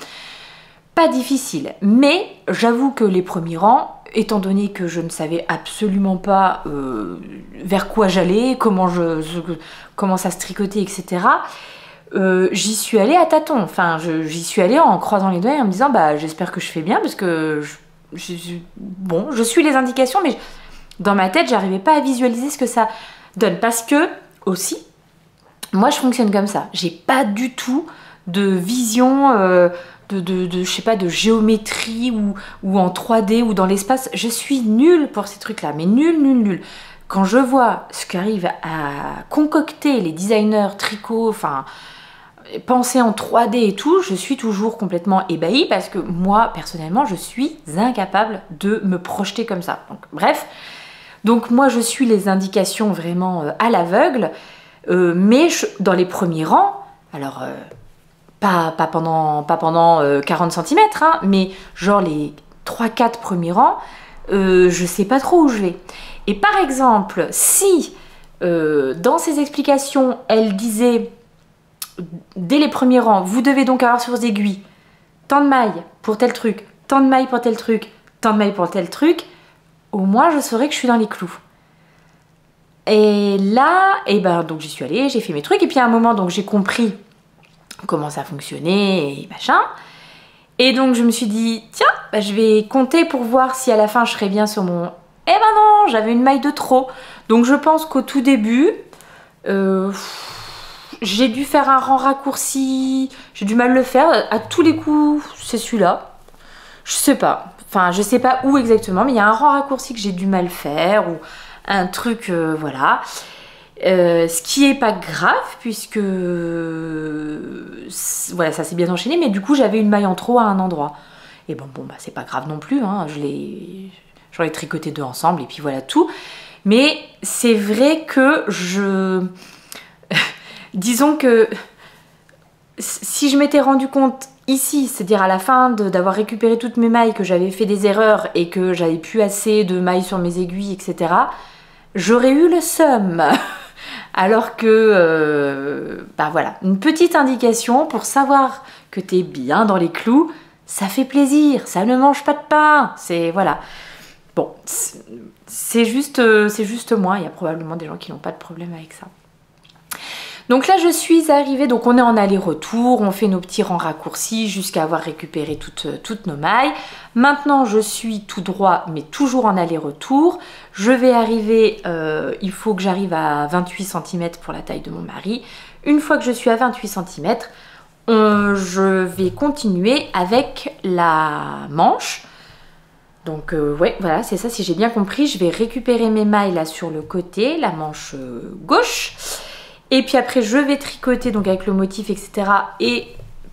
Pas difficile, mais j'avoue que les premiers rangs, étant donné que je ne savais absolument pas vers quoi j'allais, comment ça se tricotait, etc., j'y suis allée à tâtons. Enfin, j'y suis allée en croisant les doigts et en me disant bah j'espère que je fais bien parce que je suis les indications, mais dans ma tête j'arrivais pas à visualiser ce que ça donne parce que aussi moi je fonctionne comme ça, j'ai pas du tout de vision je sais pas, de géométrie ou en 3D ou dans l'espace. Je suis nulle pour ces trucs là, mais nulle. Quand je vois ce qu'arrivent à concocter les designers tricot, enfin penser en 3D et tout, je suis toujours complètement ébahie parce que moi, personnellement, je suis incapable de me projeter comme ça. Donc, bref, moi, je suis les indications vraiment à l'aveugle, mais dans les premiers rangs, alors pas pendant 40 cm, hein, mais genre les 3-4 premiers rangs, je sais pas trop où je vais. Et par exemple, si dans ses explications, elle disait dès les premiers rangs, vous devez donc avoir sur vos aiguilles tant de mailles pour tel truc, tant de mailles pour tel truc, tant de mailles pour tel truc, au moins je saurais que je suis dans les clous. Et là, donc j'y suis allée, j'ai fait mes trucs, et puis à un moment, donc j'ai compris comment ça fonctionnait et machin. Et donc je me suis dit, tiens, je vais compter pour voir si à la fin je serai bien sur mon... Eh ben non, j'avais une maille de trop. Donc je pense qu'au tout début, j'ai dû faire un rang raccourci, j'ai du mal le faire. À tous les coups, c'est celui-là. Je sais pas. Enfin, je sais pas où exactement, mais il y a un rang raccourci que j'ai du mal faire ou un truc, voilà. Ce qui est pas grave puisque voilà, ça s'est bien enchaîné, mais du coup j'avais une maille en trop à un endroit. Et bon bah c'est pas grave non plus, hein, j'en ai tricoté deux ensemble et puis voilà tout. Mais c'est vrai que disons que si je m'étais rendu compte ici, c'est-à-dire à la fin d'avoir récupéré toutes mes mailles, que j'avais fait des erreurs et que j'avais plus assez de mailles sur mes aiguilles, etc., j'aurais eu le seum. Alors que, bah voilà, une petite indication pour savoir que t'es bien dans les clous, ça fait plaisir, ça ne mange pas de pain, c'est, voilà. Bon, c'est juste moi, il y a probablement des gens qui n'ont pas de problème avec ça. Donc là je suis arrivée, donc on est en aller-retour, on fait nos petits rangs raccourcis jusqu'à avoir récupéré toutes nos mailles. Maintenant je suis tout droit mais toujours en aller-retour. Je vais arriver, il faut que j'arrive à 28 cm pour la taille de mon mari. Une fois que je suis à 28 cm, je vais continuer avec la manche. Donc ouais, voilà, c'est ça, si j'ai bien compris, je vais récupérer mes mailles là sur le côté, la manche gauche. Et puis après, je vais tricoter donc avec le motif, etc. Et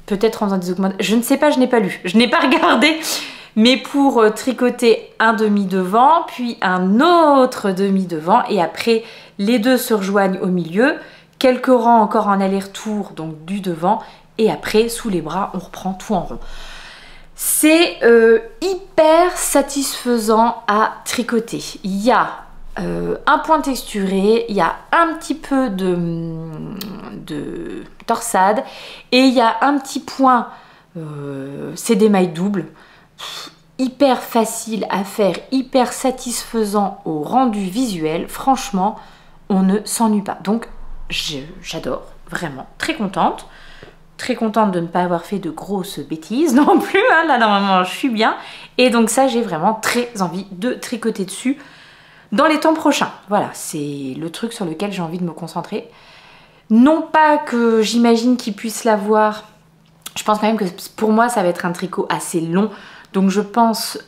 peut-être en faisant des augmentations. Je ne sais pas, je n'ai pas lu. Je n'ai pas regardé. Mais pour tricoter un demi devant, puis un autre demi devant. Et après, les deux se rejoignent au milieu. Quelques rangs encore en aller-retour, donc du devant. Et après, sous les bras, on reprend tout en rond. C'est hyper satisfaisant à tricoter. Il y a... un point texturé, il y a un petit peu de torsade et il y a un petit point, c'est des mailles doubles, hyper facile à faire, hyper satisfaisant au rendu visuel. Franchement, on ne s'ennuie pas. Donc j'adore, vraiment, très contente de ne pas avoir fait de grosses bêtises non plus, hein. Là normalement je suis bien et donc ça j'ai vraiment très envie de tricoter dessus dans les temps prochains. Voilà, c'est le truc sur lequel j'ai envie de me concentrer. Non pas que j'imagine qu'il puisse l'avoir. Je pense quand même que pour moi ça va être un tricot assez long. Donc je pense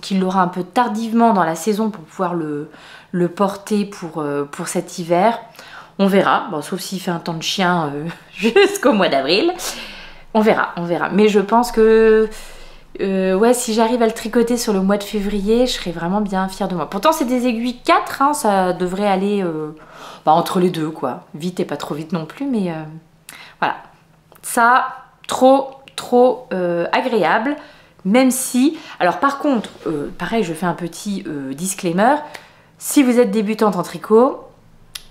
qu'il l'aura un peu tardivement dans la saison pour pouvoir le porter pour cet hiver. On verra, bon, sauf s'il fait un temps de chien jusqu'au mois d'avril. On verra. Mais je pense que ouais, si j'arrive à le tricoter sur le mois de février, je serai vraiment bien fière de moi. Pourtant c'est des aiguilles 4, hein, ça devrait aller entre les deux quoi. Vite et pas trop vite non plus, mais voilà. Ça, trop agréable. Même si, alors par contre, pareil, je fais un petit disclaimer. Si vous êtes débutante en tricot,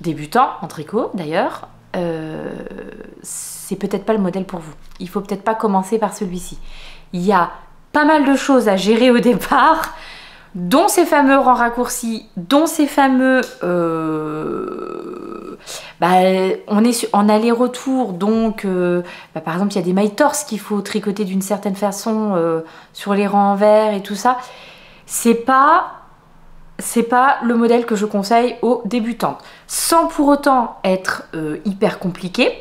débutant en tricot d'ailleurs, c'est peut-être pas le modèle pour vous. Il faut peut-être pas commencer par celui-ci. Il y a pas mal de choses à gérer au départ, dont ces fameux rangs raccourcis, dont ces fameux... on est en aller-retour, donc par exemple il y a des mailles torse qu'il faut tricoter d'une certaine façon sur les rangs envers et tout ça. C'est pas le modèle que je conseille aux débutantes, sans pour autant être hyper compliqué.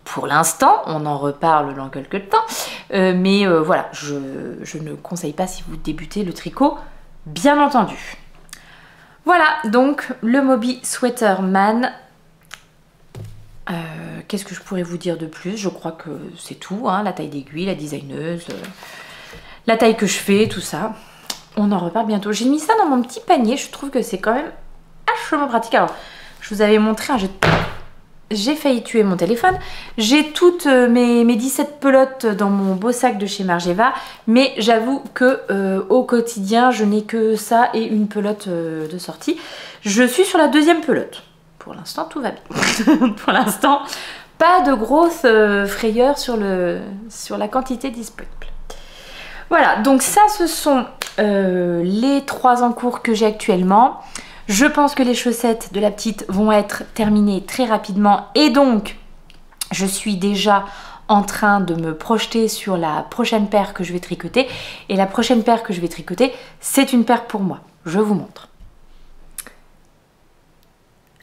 Pour l'instant, on en reparle dans quelques temps, mais voilà, je ne conseille pas si vous débutez le tricot, bien entendu. Voilà, donc le Moby Sweater Man. Qu'est-ce que je pourrais vous dire de plus? Je crois que c'est tout, hein, la taille d'aiguille, la designeuse, la taille que je fais, tout ça. On en reparle bientôt. J'ai mis ça dans mon petit panier, je trouve que c'est quand même vachement pratique. Alors, je vous avais montré, hein, j'ai failli tuer mon téléphone. J'ai toutes mes 17 pelotes dans mon beau sac de chez Margiela, mais j'avoue que au quotidien, je n'ai que ça et une pelote de sortie. Je suis sur la deuxième pelote. Pour l'instant, tout va bien. Pour l'instant, pas de grosses frayeurs sur la quantité disponible. Voilà, donc ça, ce sont les 3 en cours que j'ai actuellement. Je pense que les chaussettes de la petite vont être terminées très rapidement et donc je suis déjà en train de me projeter sur la prochaine paire que je vais tricoter. Et la prochaine paire que je vais tricoter, c'est une paire pour moi. Je vous montre.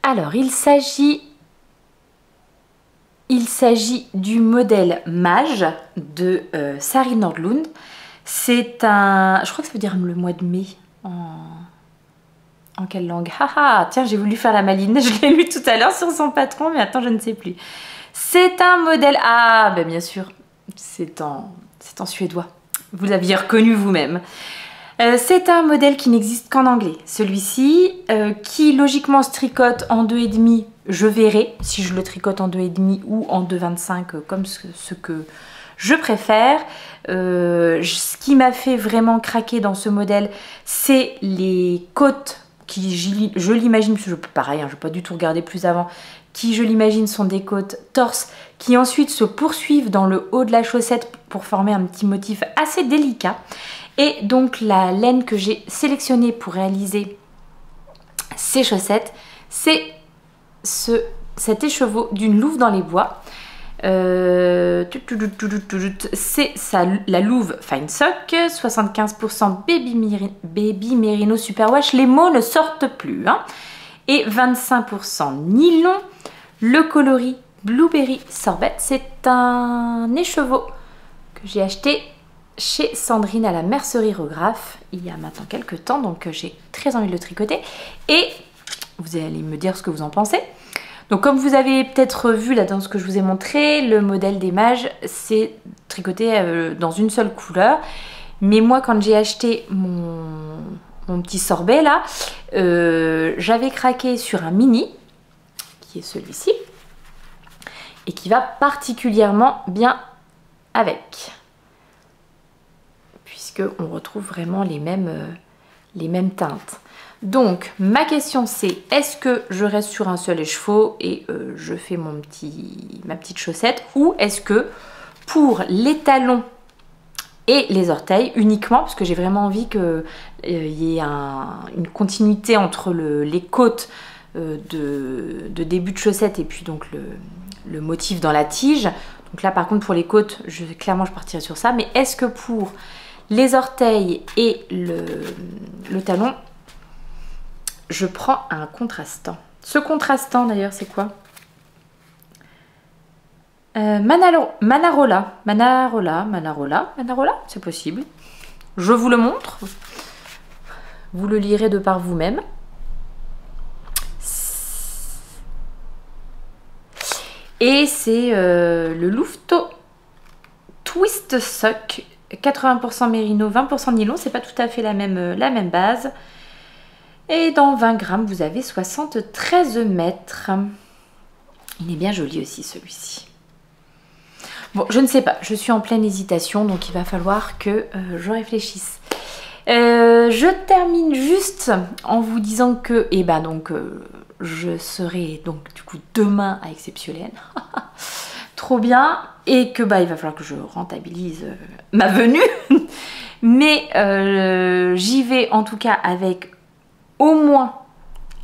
Alors, il s'agit du modèle Mage de Sari Nordlund. C'est un... Je crois que ça veut dire le mois de mai en quelle langue? Haha, tiens, j'ai voulu faire la maline. Je l'ai lu tout à l'heure sur son patron, mais attends, je ne sais plus. C'est un modèle... Ah, ben bien sûr, c'est en suédois. Vous l'aviez reconnu vous-même. C'est un modèle qui n'existe qu'en anglais. Celui-ci, qui logiquement se tricote en 2,5, je verrai si je le tricote en 2,5 ou en 2,25, comme ce que je préfère. Ce qui m'a fait vraiment craquer dans ce modèle, c'est les côtes qui, je l'imagine, pareil, hein, je n'ai pas du tout regardé plus avant, qui je l'imagine sont des côtes torse qui ensuite se poursuivent dans le haut de la chaussette pour former un petit motif assez délicat. Et donc la laine que j'ai sélectionnée pour réaliser ces chaussettes, c'est cet écheveau d'une louve dans les bois. C'est la louve Fine Sock, 75% baby merino superwash, les mots ne sortent plus, hein. Et 25% nylon. Le coloris Blueberry Sorbet, c'est un écheveau que j'ai acheté chez Sandrine à la mercerie Rographe il y a maintenant quelques temps, donc j'ai très envie de le tricoter et vous allez me dire ce que vous en pensez. Donc comme vous avez peut-être vu là dans ce que je vous ai montré, le modèle des mages c'est tricoté dans une seule couleur, mais moi quand j'ai acheté mon petit sorbet là, j'avais craqué sur un mini qui est celui-ci et qui va particulièrement bien avec, puisque on retrouve vraiment les mêmes teintes. Donc ma question c'est, est-ce que je reste sur un seul écheveau et je fais ma petite chaussette, ou est-ce que pour les talons et les orteils uniquement, parce que j'ai vraiment envie qu'il y ait une continuité entre les côtes de début de chaussette et puis donc le motif dans la tige. Donc là par contre pour les côtes, clairement je partirai sur ça, mais est-ce que pour les orteils et le talon, je prends un contrastant? Ce contrastant d'ailleurs, c'est quoi? Manarola, c'est possible. Je vous le montre. Vous le lirez de par vous-même. Et c'est le Louveteau Twist Sock, 80% mérino, 20% nylon. C'est pas tout à fait la même base. Et dans 20 grammes, vous avez 73 mètres. Il est bien joli aussi celui-ci. Bon, je ne sais pas, je suis en pleine hésitation, donc il va falloir que je réfléchisse. Je termine juste en vous disant que, je serai donc du coup demain à Exceptionnel. Trop bien. Et que il va falloir que je rentabilise ma venue. Mais j'y vais en tout cas avec au moins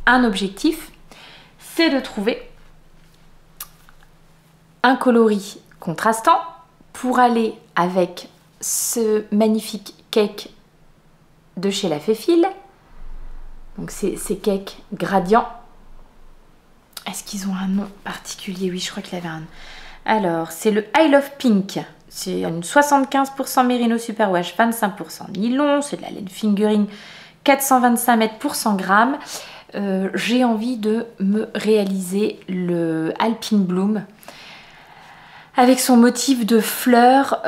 un objectif, c'est de trouver un coloris contrastant pour aller avec ce magnifique cake de chez La Féfile. Donc c'est ces cakes gradients. Est-ce qu'ils ont un nom particulier? Oui, je crois qu'il avait un. Alors, c'est le I Love Pink. C'est une 75% mérino superwash, 25% nylon. C'est de la laine fingering, 425 mètres pour 100 grammes. J'ai envie de me réaliser le Alpine Bloom avec son motif de fleurs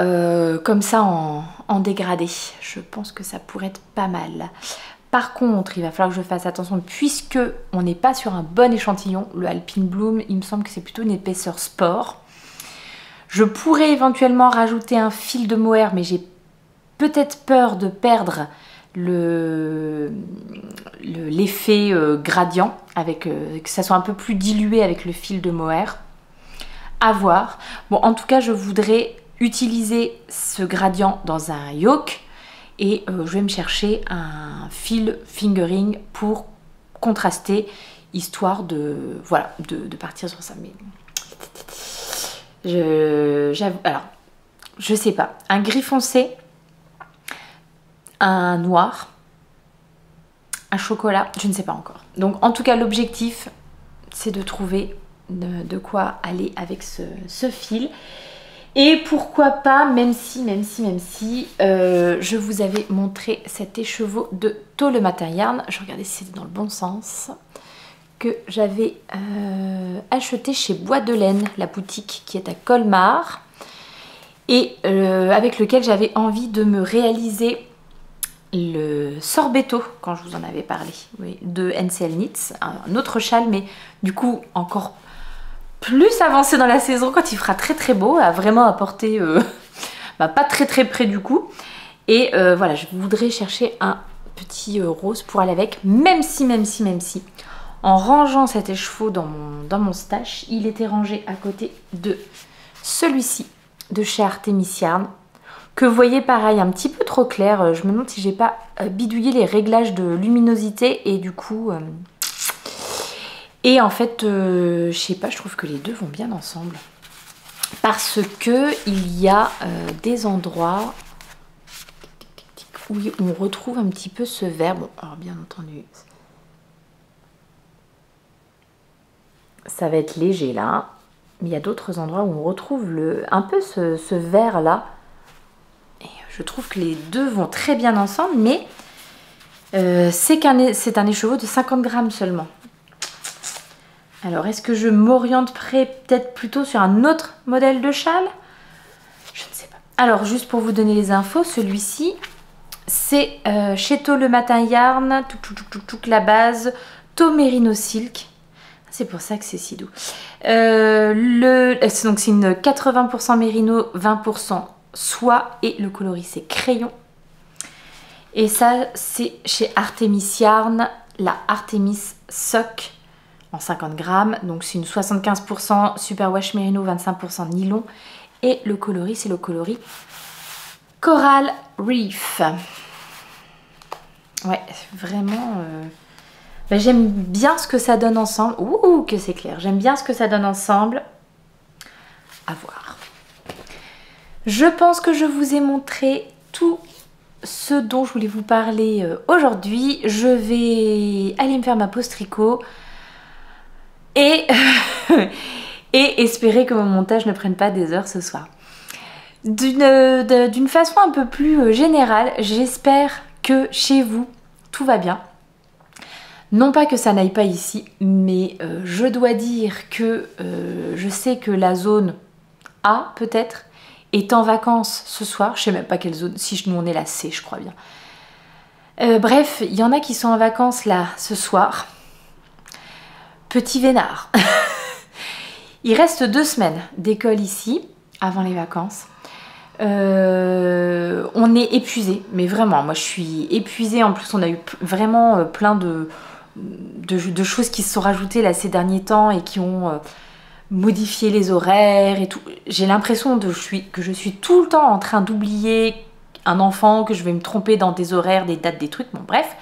comme ça en dégradé. Je pense que ça pourrait être pas mal. Par contre, il va falloir que je fasse attention puisque on n'est pas sur un bon échantillon. Le Alpine Bloom, il me semble que c'est plutôt une épaisseur sport. Je pourrais éventuellement rajouter un fil de mohair, mais j'ai peut-être peur de perdre l'effet gradient, avec que ça soit un peu plus dilué avec le fil de mohair. À voir. Bon, en tout cas, je voudrais utiliser ce gradient dans un yoke et je vais me chercher un fil fingering pour contraster, histoire de voilà de partir sur ça. Mais j'avoue, alors je sais pas, un gris foncé, un noir, un chocolat, je ne sais pas encore. Donc en tout cas, l'objectif c'est de trouver de quoi aller avec ce fil. Et pourquoi pas, même si je vous avais montré cet écheveau de Tôt le Matin Yarn, je regardais si c'était dans le bon sens, que j'avais acheté chez Bois de Laine, la boutique qui est à Colmar, et avec lequel j'avais envie de me réaliser le sorbetto, quand je vous en avais parlé, oui, de NCL Knits, un autre châle, mais du coup encore plus avancé dans la saison, quand il fera très très beau, à vraiment apporter pas très près du cou. Et voilà, je voudrais chercher un petit rose pour aller avec, même si en rangeant cet écheveau dans mon stash, il était rangé à côté de celui-ci de chez Artemis Yarn, que vous voyez pareil un petit peu trop clair. Je me demande si j'ai pas bidouillé les réglages de luminosité et du coup et en fait je sais pas, je trouve que les deux vont bien ensemble parce que il y a des endroits où on retrouve un petit peu ce vert. Bon, alors bien entendu ça va être léger là, mais il y a d'autres endroits où on retrouve un peu ce vert là. Et je trouve que les deux vont très bien ensemble, mais c'est un écheveau de 50 grammes seulement. Alors, est-ce que je m'oriente peut-être plutôt sur un autre modèle de châle? Je ne sais pas. Alors, juste pour vous donner les infos, celui-ci, c'est chez Tôt le Matin Yarn, la base, Tôt Merino Silk. C'est pour ça que c'est si doux. Donc, c'est une 80% mérino, 20% soie et le coloris c'est crayon. Et ça c'est chez Artemis Yarn, la Artemis Sock en 50 grammes. Donc c'est une 75% superwash mérino, 25% nylon. Et le coloris c'est le coloris Coral Reef. Ouais, vraiment j'aime bien ce que ça donne ensemble. Ouh, que c'est clair. J'aime bien ce que ça donne ensemble. À voir. Je pense que je vous ai montré tout ce dont je voulais vous parler aujourd'hui. Je vais aller me faire ma pause tricot. Et, et espérer que mon montage ne prenne pas des heures ce soir. D'une façon un peu plus générale, j'espère que chez vous, tout va bien. Non pas que ça n'aille pas ici, mais je dois dire que je sais que la zone A, peut-être, est en vacances ce soir. Je sais même pas quelle zone, si nous on est la C, je crois bien. Bref, il y en a qui sont en vacances là, ce soir. Petit vénard. Il reste 2 semaines d'école ici, avant les vacances. On est épuisé, mais vraiment, moi je suis épuisée. En plus, on a eu vraiment plein de choses qui se sont rajoutées là ces derniers temps et qui ont modifié les horaires et tout. J'ai l'impression que je suis tout le temps en train d'oublier un enfant, que je vais me tromper dans des horaires, des dates, des trucs, bon bref.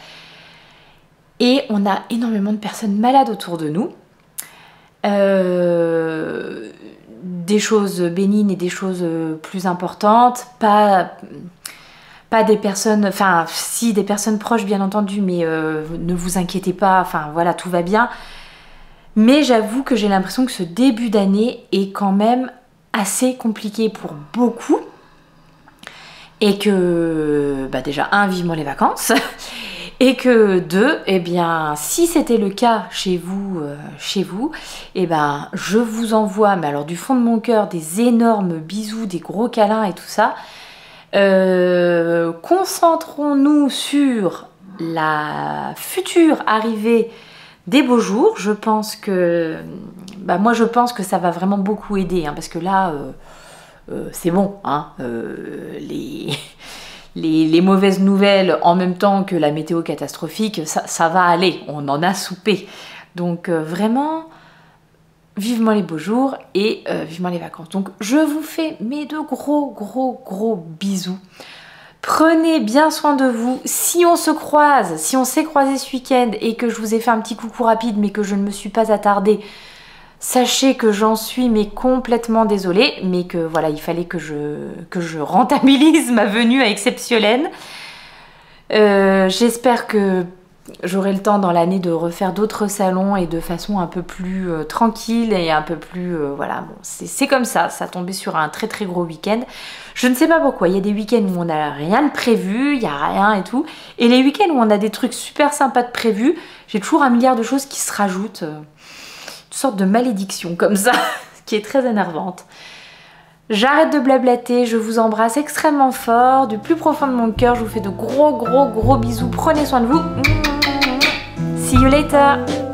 Et on a énormément de personnes malades autour de nous. Des choses bénignes et des choses plus importantes, pas des personnes, enfin si des personnes proches bien entendu, mais ne vous inquiétez pas, enfin voilà, tout va bien. Mais j'avoue que j'ai l'impression que ce début d'année est quand même assez compliqué pour beaucoup. Et que, bah déjà, vivement les vacances. Et que 2, eh bien, si c'était le cas chez vous, eh ben, je vous envoie, mais alors du fond de mon cœur, des énormes bisous, des gros câlins et tout ça. Concentrons-nous sur la future arrivée des beaux jours. Je pense que, moi je pense que ça va vraiment beaucoup aider, hein, parce que là, c'est bon, hein, les mauvaises nouvelles en même temps que la météo catastrophique, ça va aller, on en a soupé. Donc vraiment, vivement les beaux jours et vivement les vacances. Donc je vous fais mes 2 gros bisous. Prenez bien soin de vous. Si on s'est croisé ce week-end et que je vous ai fait un petit coucou rapide mais que je ne me suis pas attardée, sachez que j'en suis complètement désolée, mais que voilà, il fallait que je rentabilise ma venue à Exceptiolène. J'espère que j'aurai le temps dans l'année de refaire d'autres salons et de façon un peu plus tranquille et un peu plus... voilà, bon, c'est comme ça tombait sur un très gros week-end. Je ne sais pas pourquoi, il y a des week-ends où on n'a rien de prévu, il n'y a rien et tout. Et les week-ends où on a des trucs super sympas de prévus, j'ai toujours un milliard de choses qui se rajoutent. Sorte de malédiction comme ça, qui est très énervante. J'arrête de blablater, je vous embrasse extrêmement fort, du plus profond de mon cœur, je vous fais de gros bisous, prenez soin de vous. See you later.